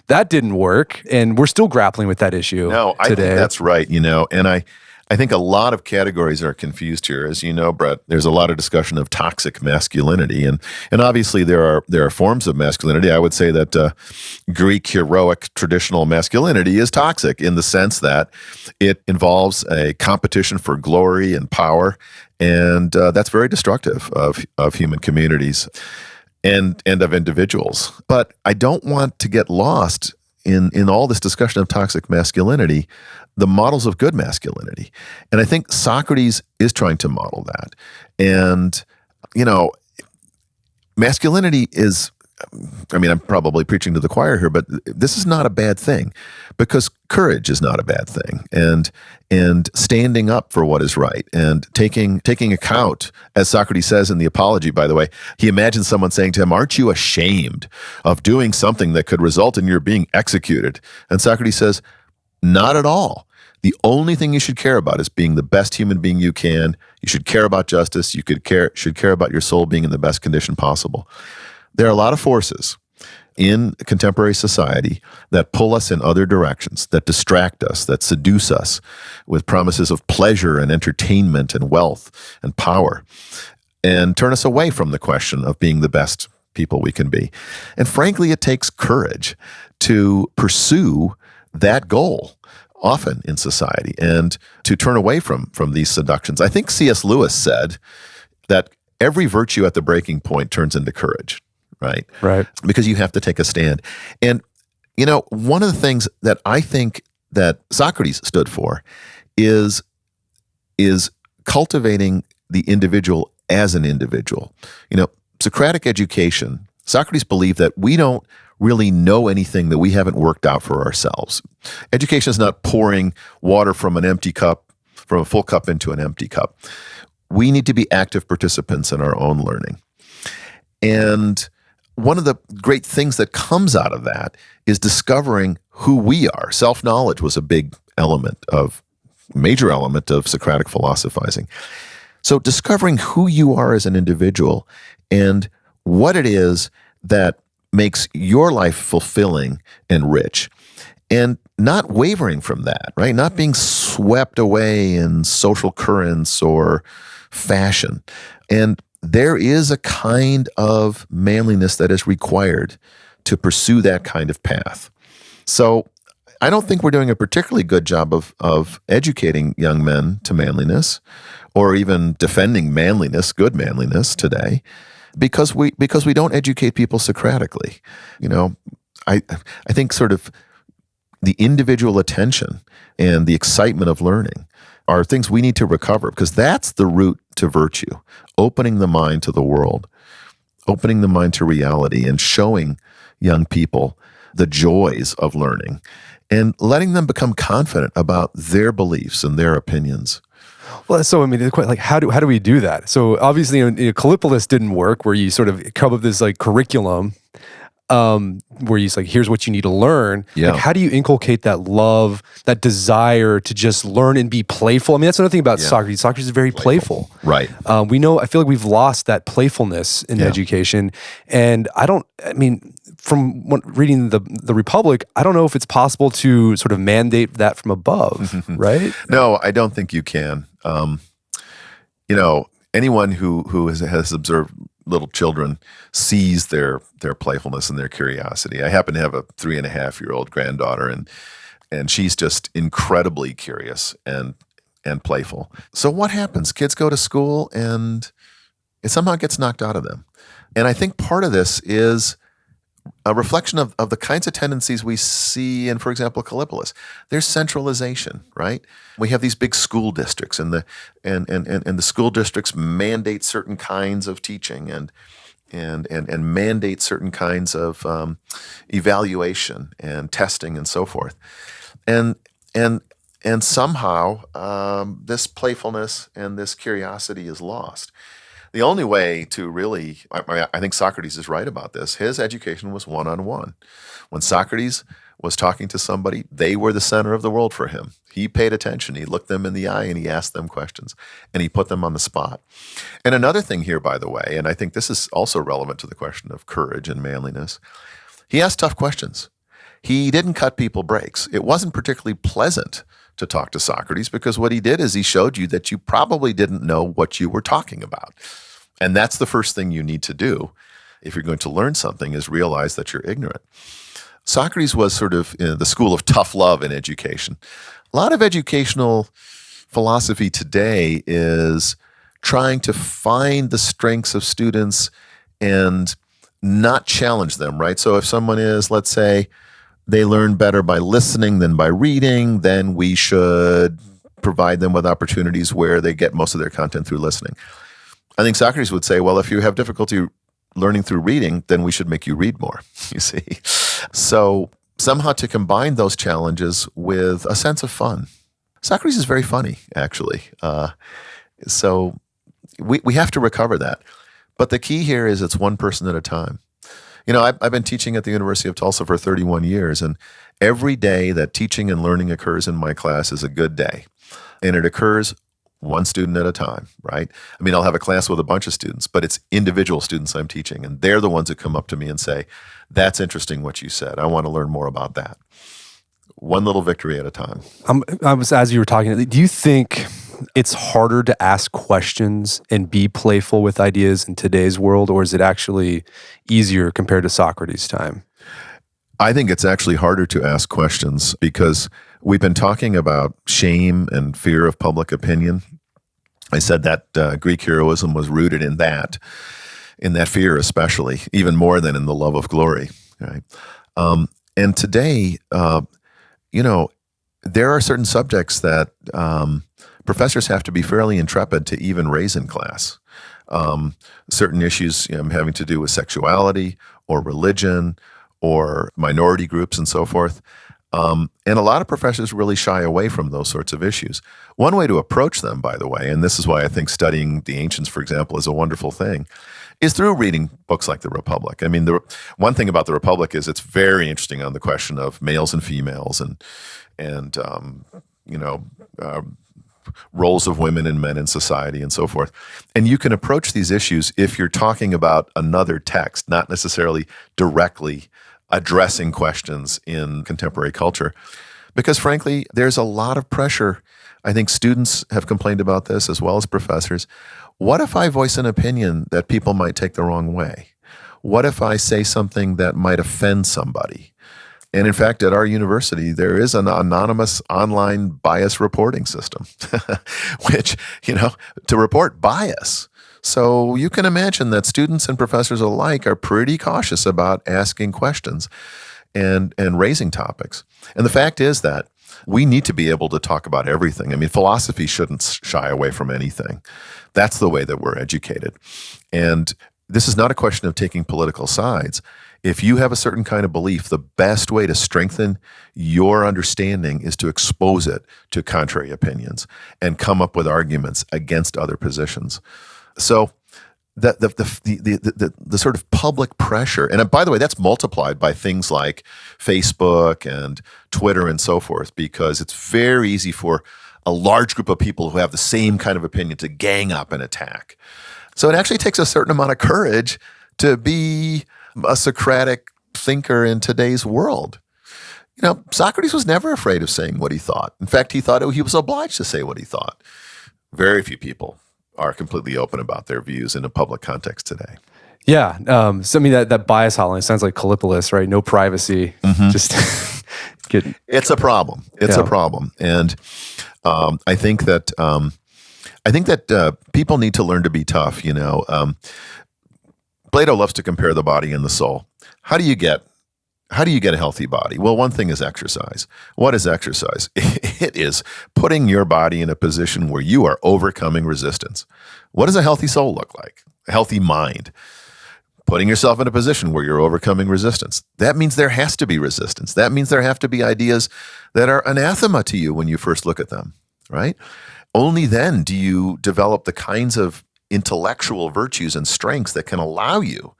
That didn't work, and we're still grappling with that issue. No, I today. think that's right. And I think a lot of categories are confused here. As you know, Brett, there's a lot of discussion of toxic masculinity, and obviously there are forms of masculinity. I would say that Greek heroic traditional masculinity is toxic in the sense that it involves a competition for glory and power, and that's very destructive of human communities and of individuals. But I don't want to get lost in all this discussion of toxic masculinity, the models of good masculinity. And I think Socrates is trying to model that. And, masculinity is, I'm probably preaching to the choir here, but this is not a bad thing, because courage is not a bad thing. And standing up for what is right and taking account, as Socrates says in the Apology, by the way, he imagines someone saying to him, "Aren't you ashamed of doing something that could result in your being executed?" And Socrates says, "Not at all. The only thing you should care about is being the best human being you can. You should care about justice. You should care about your soul being in the best condition possible." There are a lot of forces in contemporary society that pull us in other directions, that distract us, that seduce us with promises of pleasure and entertainment and wealth and power, and turn us away from the question of being the best people we can be. And frankly, it takes courage to pursue that goal often in society and to turn away from these seductions. I think C.S. Lewis said that every virtue at the breaking point turns into courage. Right. Because you have to take a stand. And, one of the things that I think that Socrates stood for is cultivating the individual as an individual. Socratic education, Socrates believed that we don't really know anything that we haven't worked out for ourselves. Education is not pouring water from a full cup into an empty cup. We need to be active participants in our own learning. And one of the great things that comes out of that is discovering who we are. Self-knowledge was a major element of Socratic philosophizing. So discovering who you are as an individual and what it is that makes your life fulfilling and rich, and not wavering from that, right? Not being swept away in social currents or fashion. And there is a kind of manliness that is required to pursue that kind of path. So I don't think we're doing a particularly good job of educating young men to manliness, or even defending manliness, good manliness today, because we don't educate people Socratically. I think sort of the individual attention and the excitement of learning are things we need to recover, because that's the route to virtue, opening the mind to the world, opening the mind to reality, and showing young people the joys of learning and letting them become confident about their beliefs and their opinions. Well, so I mean, like, how do we do that? So obviously, Callipolis didn't work, where you sort of come up with this like curriculum, where he's like, here's what you need to learn. Yeah. Like, how do you inculcate that love, that desire to just learn and be playful? I mean, that's another thing about Socrates. Socrates is very playful. Right. I feel like we've lost that playfulness in education. And from reading the Republic, I don't know if it's possible to sort of mandate that from above, right? No, I don't think you can. Anyone who has observed little children sees their playfulness and their curiosity. I happen to have a 3.5-year-old granddaughter, and she's just incredibly curious and playful. So what happens? Kids go to school and it somehow gets knocked out of them. And I think part of this is a reflection of the kinds of tendencies we see in, for example, Callipolis. There's centralization, right? We have these big school districts, and the school districts mandate certain kinds of teaching and mandate certain kinds of evaluation and testing and so forth. And somehow this playfulness and this curiosity is lost. The only way to really, I think Socrates is right about this, his education was one-on-one. When Socrates was talking to somebody, they were the center of the world for him. He paid attention. He looked them in the eye and he asked them questions, and he put them on the spot. And another thing here, by the way, and I think this is also relevant to the question of courage and manliness, he asked tough questions. He didn't cut people breaks. It wasn't particularly pleasant to talk to Socrates, because what he did is he showed you that you probably didn't know what you were talking about. And that's the first thing you need to do if you're going to learn something, is realize that you're ignorant. Socrates was sort of the school of tough love in education. A lot of educational philosophy today is trying to find the strengths of students and not challenge them, right? So if someone is, let's say, they learn better by listening than by reading, then we should provide them with opportunities where they get most of their content through listening. I think Socrates would say, well, if you have difficulty learning through reading, then we should make you read more, you see. So somehow to combine those challenges with a sense of fun. Socrates is very funny, actually. So we have to recover that. But the key here is it's one person at a time. I've been teaching at the University of Tulsa for 31 years, and every day that teaching and learning occurs in my class is a good day. And it occurs one student at a time, right? I'll have a class with a bunch of students, but it's individual students I'm teaching, and they're the ones that come up to me and say, that's interesting what you said. I want to learn more about that. One little victory at a time. As you were talking, do you think it's harder to ask questions and be playful with ideas in today's world, or is it actually easier compared to Socrates' time? I think it's actually harder to ask questions because we've been talking about shame and fear of public opinion. I said that Greek heroism was rooted in that fear especially, even more than in the love of glory, right? And today, there are certain subjects that professors have to be fairly intrepid to even raise in class. Certain issues having to do with sexuality or religion or minority groups and so forth. And a lot of professors really shy away from those sorts of issues. One way to approach them, by the way, and this is why I think studying the ancients, for example, is a wonderful thing, is through reading books like The Republic. I mean, the one thing about The Republic is it's very interesting on the question of males and females and roles of women and men in society and so forth. And you can approach these issues if you're talking about another text, not necessarily directly addressing questions in contemporary culture. Because frankly, there's a lot of pressure. I think students have complained about this as well as professors. What if I voice an opinion that people might take the wrong way? What if I say something that might offend somebody? And in fact, at our university, there is an anonymous online bias reporting system, which, to report bias. So you can imagine that students and professors alike are pretty cautious about asking questions and raising topics. And the fact is that we need to be able to talk about everything. I mean, philosophy shouldn't shy away from anything. That's the way that we're educated. And this is not a question of taking political sides. If you have a certain kind of belief, the best way to strengthen your understanding is to expose it to contrary opinions and come up with arguments against other positions. So the sort of public pressure, and by the way, that's multiplied by things like Facebook and Twitter and so forth, because it's very easy for a large group of people who have the same kind of opinion to gang up and attack. So it actually takes a certain amount of courage to be a Socratic thinker in today's world. Socrates was never afraid of saying what he thought. In fact, he thought he was obliged to say what he thought. Very few people are completely open about their views in a public context today. Yeah. So I mean, that bias hotline sounds like Callipolis, right? No privacy. Mm-hmm. Just It's a problem. It's a problem. And I think that people need to learn to be tough. Plato loves to compare the body and the soul. How do you get a healthy body? Well, one thing is exercise. What is exercise? It is putting your body in a position where you are overcoming resistance. What does a healthy soul look like? A healthy mind. Putting yourself in a position where you're overcoming resistance. That means there has to be resistance. That means there have to be ideas that are anathema to you when you first look at them, right? Only then do you develop the kinds of intellectual virtues and strengths that can allow you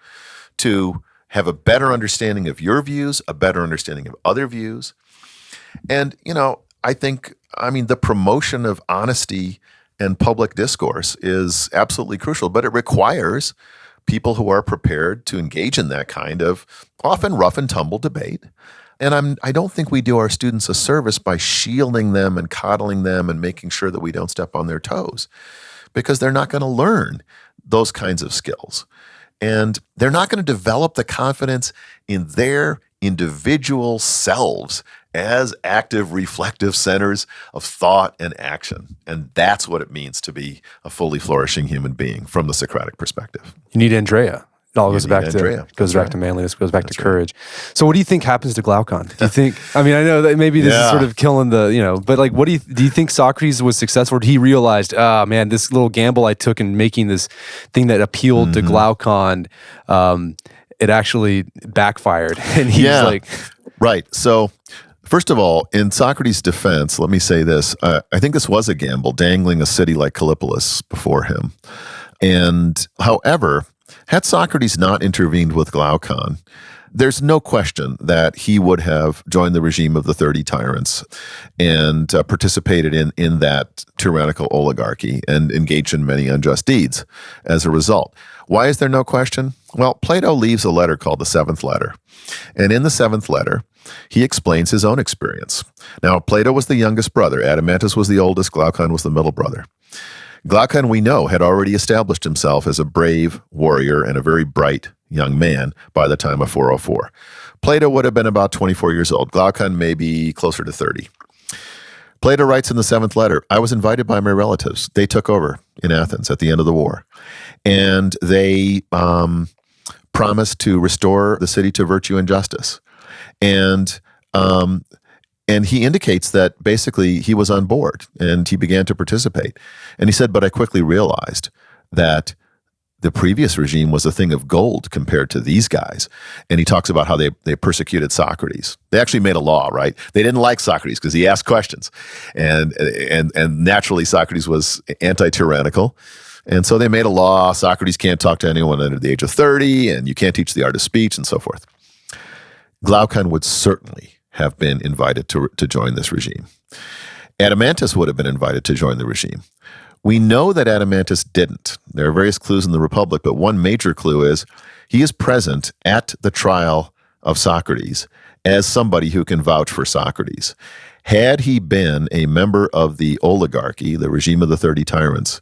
to have a better understanding of your views, a better understanding of other views. And, the promotion of honesty and public discourse is absolutely crucial, but it requires people who are prepared to engage in that kind of often rough and tumble debate. And I don't think we do our students a service by shielding them and coddling them and making sure that we don't step on their toes, because they're not going to learn those kinds of skills. And they're not going to develop the confidence in their individual selves as active, reflective centers of thought and action. And that's what it means to be a fully flourishing human being from the Socratic perspective. You need andreia. It all goes back to manliness, goes back to courage. So what do you think happens to Glaucon? Do you think, I know that maybe this is sort of killing but like, do you think Socrates was successful? Or did he realize, this little gamble I took in making this thing that appealed to Glaucon, it actually backfired. And he's like... Right. So first of all, in Socrates' defense, let me say this. I think this was a gamble, dangling a city like Callipolis before him. And however, had Socrates not intervened with Glaucon, there's no question that he would have joined the regime of the 30 tyrants and participated in that tyrannical oligarchy and engaged in many unjust deeds as a result. Why is there no question? Well, Plato leaves a letter called the Seventh Letter. And in the Seventh Letter, he explains his own experience. Now, Plato was the youngest brother. Adeimantus was the oldest. Glaucon was the middle brother. Glaucon, we know, had already established himself as a brave warrior and a very bright young man by the time of 404. Plato would have been about 24 years old. Glaucon may be closer to 30. Plato writes in the Seventh Letter, I was invited by my relatives. They took over in Athens at the end of the war. And they promised to restore the city to virtue and justice. And he indicates that basically he was on board and he began to participate. And he said, but I quickly realized that the previous regime was a thing of gold compared to these guys. And he talks about how they persecuted Socrates. They actually made a law, right? They didn't like Socrates because he asked questions. And naturally, Socrates was anti-tyrannical. And so they made a law, Socrates can't talk to anyone under the age of 30, and you can't teach the art of speech, and so forth. Glaucon would certainly have been invited to join this regime. Adeimantus would have been invited to join the regime. We know that Adeimantus didn't. There are various clues in the Republic, but one major clue is he is present at the trial of Socrates as somebody who can vouch for Socrates. Had he been a member of the oligarchy, the regime of the 30 tyrants,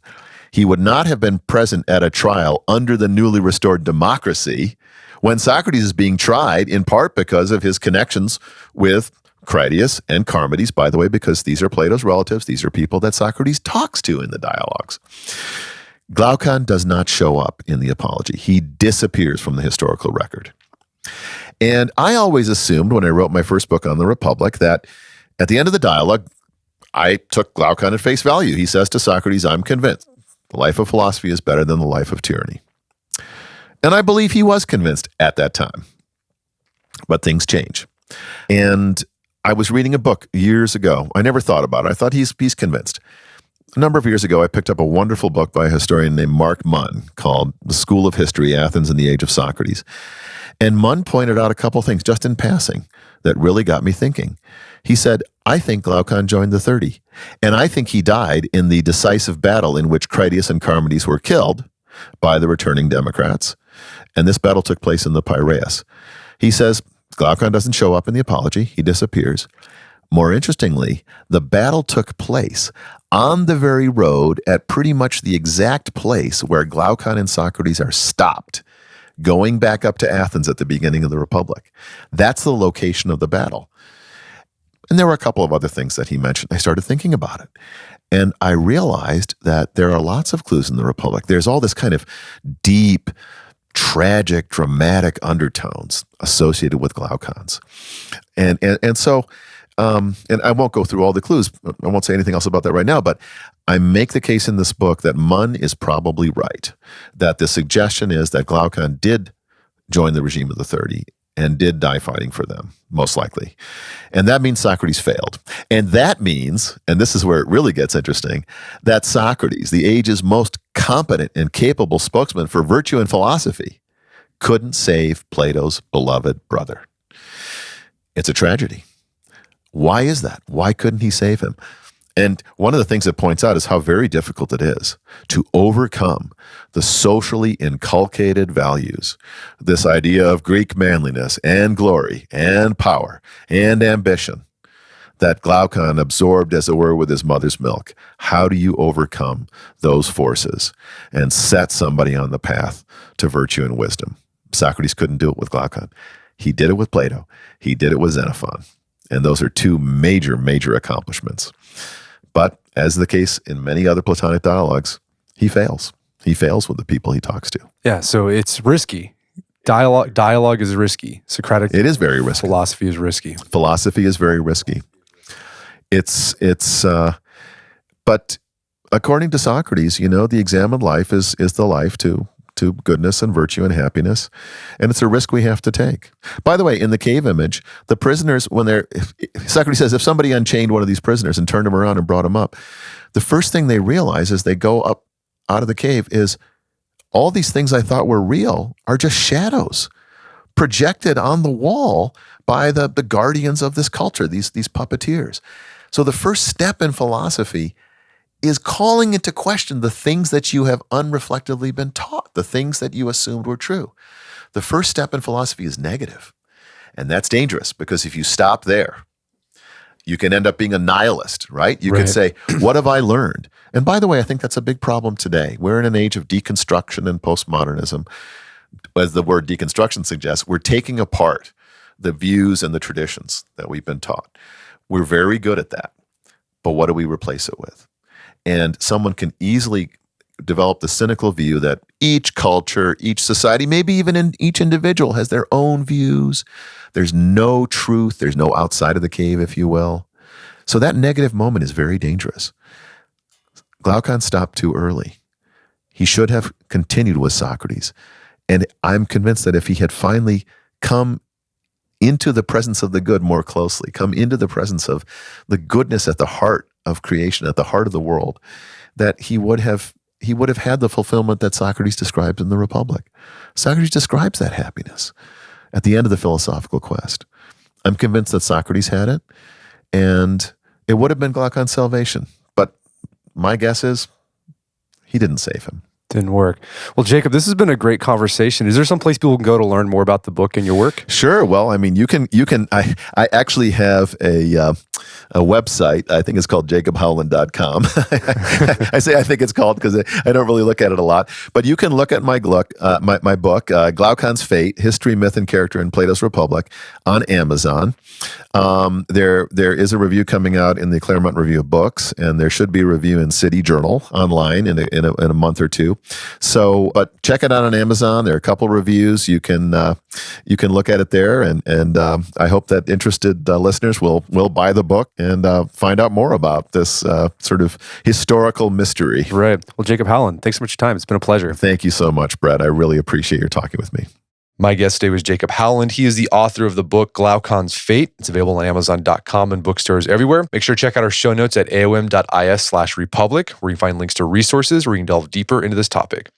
he would not have been present at a trial under the newly restored democracy when Socrates is being tried, in part because of his connections with Critias and Charmides, by the way, because these are Plato's relatives. These are people that Socrates talks to in the dialogues. Glaucon does not show up in the Apology. He disappears from the historical record. And I always assumed when I wrote my first book on the Republic that at the end of the dialogue, I took Glaucon at face value. He says to Socrates, I'm convinced the life of philosophy is better than the life of tyranny. And I believe he was convinced at that time. But things change. And I was reading a book years ago. I never thought about it. I thought he's convinced. A number of years ago, I picked up a wonderful book by a historian named Mark Munn called The School of History, Athens in the Age of Socrates. And Munn pointed out a couple things just in passing that really got me thinking. He said, I think Glaucon joined the 30. And I think he died in the decisive battle in which Critias and Charmides were killed by the returning Democrats. And this battle took place in the Piraeus. He says, Glaucon doesn't show up in the Apology. He disappears. More interestingly, the battle took place on the very road at pretty much the exact place where Glaucon and Socrates are stopped, going back up to Athens at the beginning of the Republic. That's the location of the battle. And there were a couple of other things that he mentioned. I started thinking about it. And I realized that there are lots of clues in the Republic. There's all this kind of deep, tragic, dramatic undertones associated with Glaucons. And so I won't go through all the clues. I won't say anything else about that right now, but I make the case in this book that Munn is probably right, that the suggestion is that Glaucon did join the regime of the 30 and did die fighting for them, most likely. And that means Socrates failed. And that means, and this is where it really gets interesting, that Socrates, the age's most competent and capable spokesman for virtue and philosophy, couldn't save Plato's beloved brother. It's a tragedy. Why is that? Why couldn't he save him? And one of the things it points out is how very difficult it is to overcome the socially inculcated values, this idea of Greek manliness and glory and power and ambition that Glaucon absorbed, as it were, with his mother's milk. How do you overcome those forces and set somebody on the path to virtue and wisdom? Socrates couldn't do it with Glaucon. He did it with Plato. He did it with Xenophon. And those are two major, major accomplishments. But as the case in many other Platonic dialogues, he fails. He fails with the people he talks to. Yeah, so it's risky. Dialogue is risky. Socratic. It is very risky. Philosophy is risky. Philosophy is very risky. But according to Socrates, the examined life is the life to goodness and virtue and happiness, and it's a risk we have to take. By the way, in the cave image, the prisoners, Socrates says, if somebody unchained one of these prisoners and turned him around and brought him up, the first thing they realize as they go up out of the cave is all these things I thought were real are just shadows projected on the wall by the guardians of this culture, these puppeteers. So the first step in philosophy is calling into question the things that you have unreflectively been taught, the things that you assumed were true. The first step in philosophy is negative. And that's dangerous because if you stop there, you can end up being a nihilist, right? You could say, what have I learned? And by the way, I think that's a big problem today. We're in an age of deconstruction and postmodernism. As the word deconstruction suggests, we're taking apart the views and the traditions that we've been taught. We're very good at that. But what do we replace it with? And someone can easily develop the cynical view that each culture, each society, maybe even in each individual has their own views. There's no truth. There's no outside of the cave, if you will. So that negative moment is very dangerous. Glaucon stopped too early. He should have continued with Socrates. And I'm convinced that if he had finally come into the presence of the good more closely, come into the presence of the goodness at the heart of creation, at the heart of the world, that he would have had the fulfillment that Socrates describes in the Republic. Socrates describes that happiness at the end of the philosophical quest. I'm convinced that Socrates had it, and it would have been Glaucon's salvation. But my guess is he didn't save him. Didn't work. Well, Jacob, this has been a great conversation. Is there some place people can go to learn more about the book and your work? Sure. Well, I mean, you can. I actually have a website. I think it's called jacobhowland.com. I say I think it's called because I don't really look at it a lot. But you can look at my book, Glaucon's Fate: History, Myth, and Character in Plato's Republic, on Amazon. There is a review coming out in the Claremont Review of Books, and there should be a review in City Journal online in a month or two. So, but check it out on Amazon. There are a couple reviews. You can look at it there, and I hope that interested listeners will buy the book and find out more about this sort of historical mystery. Right. Well, Jacob Howland, thanks so much for your time. It's been a pleasure. Thank you so much, Brett. I really appreciate your talking with me. My guest today was Jacob Howland. He is the author of the book Glaucon's Fate. It's available on Amazon.com and bookstores everywhere. Make sure to check out our show notes at aom.is/republic, where you can find links to resources where you can delve deeper into this topic.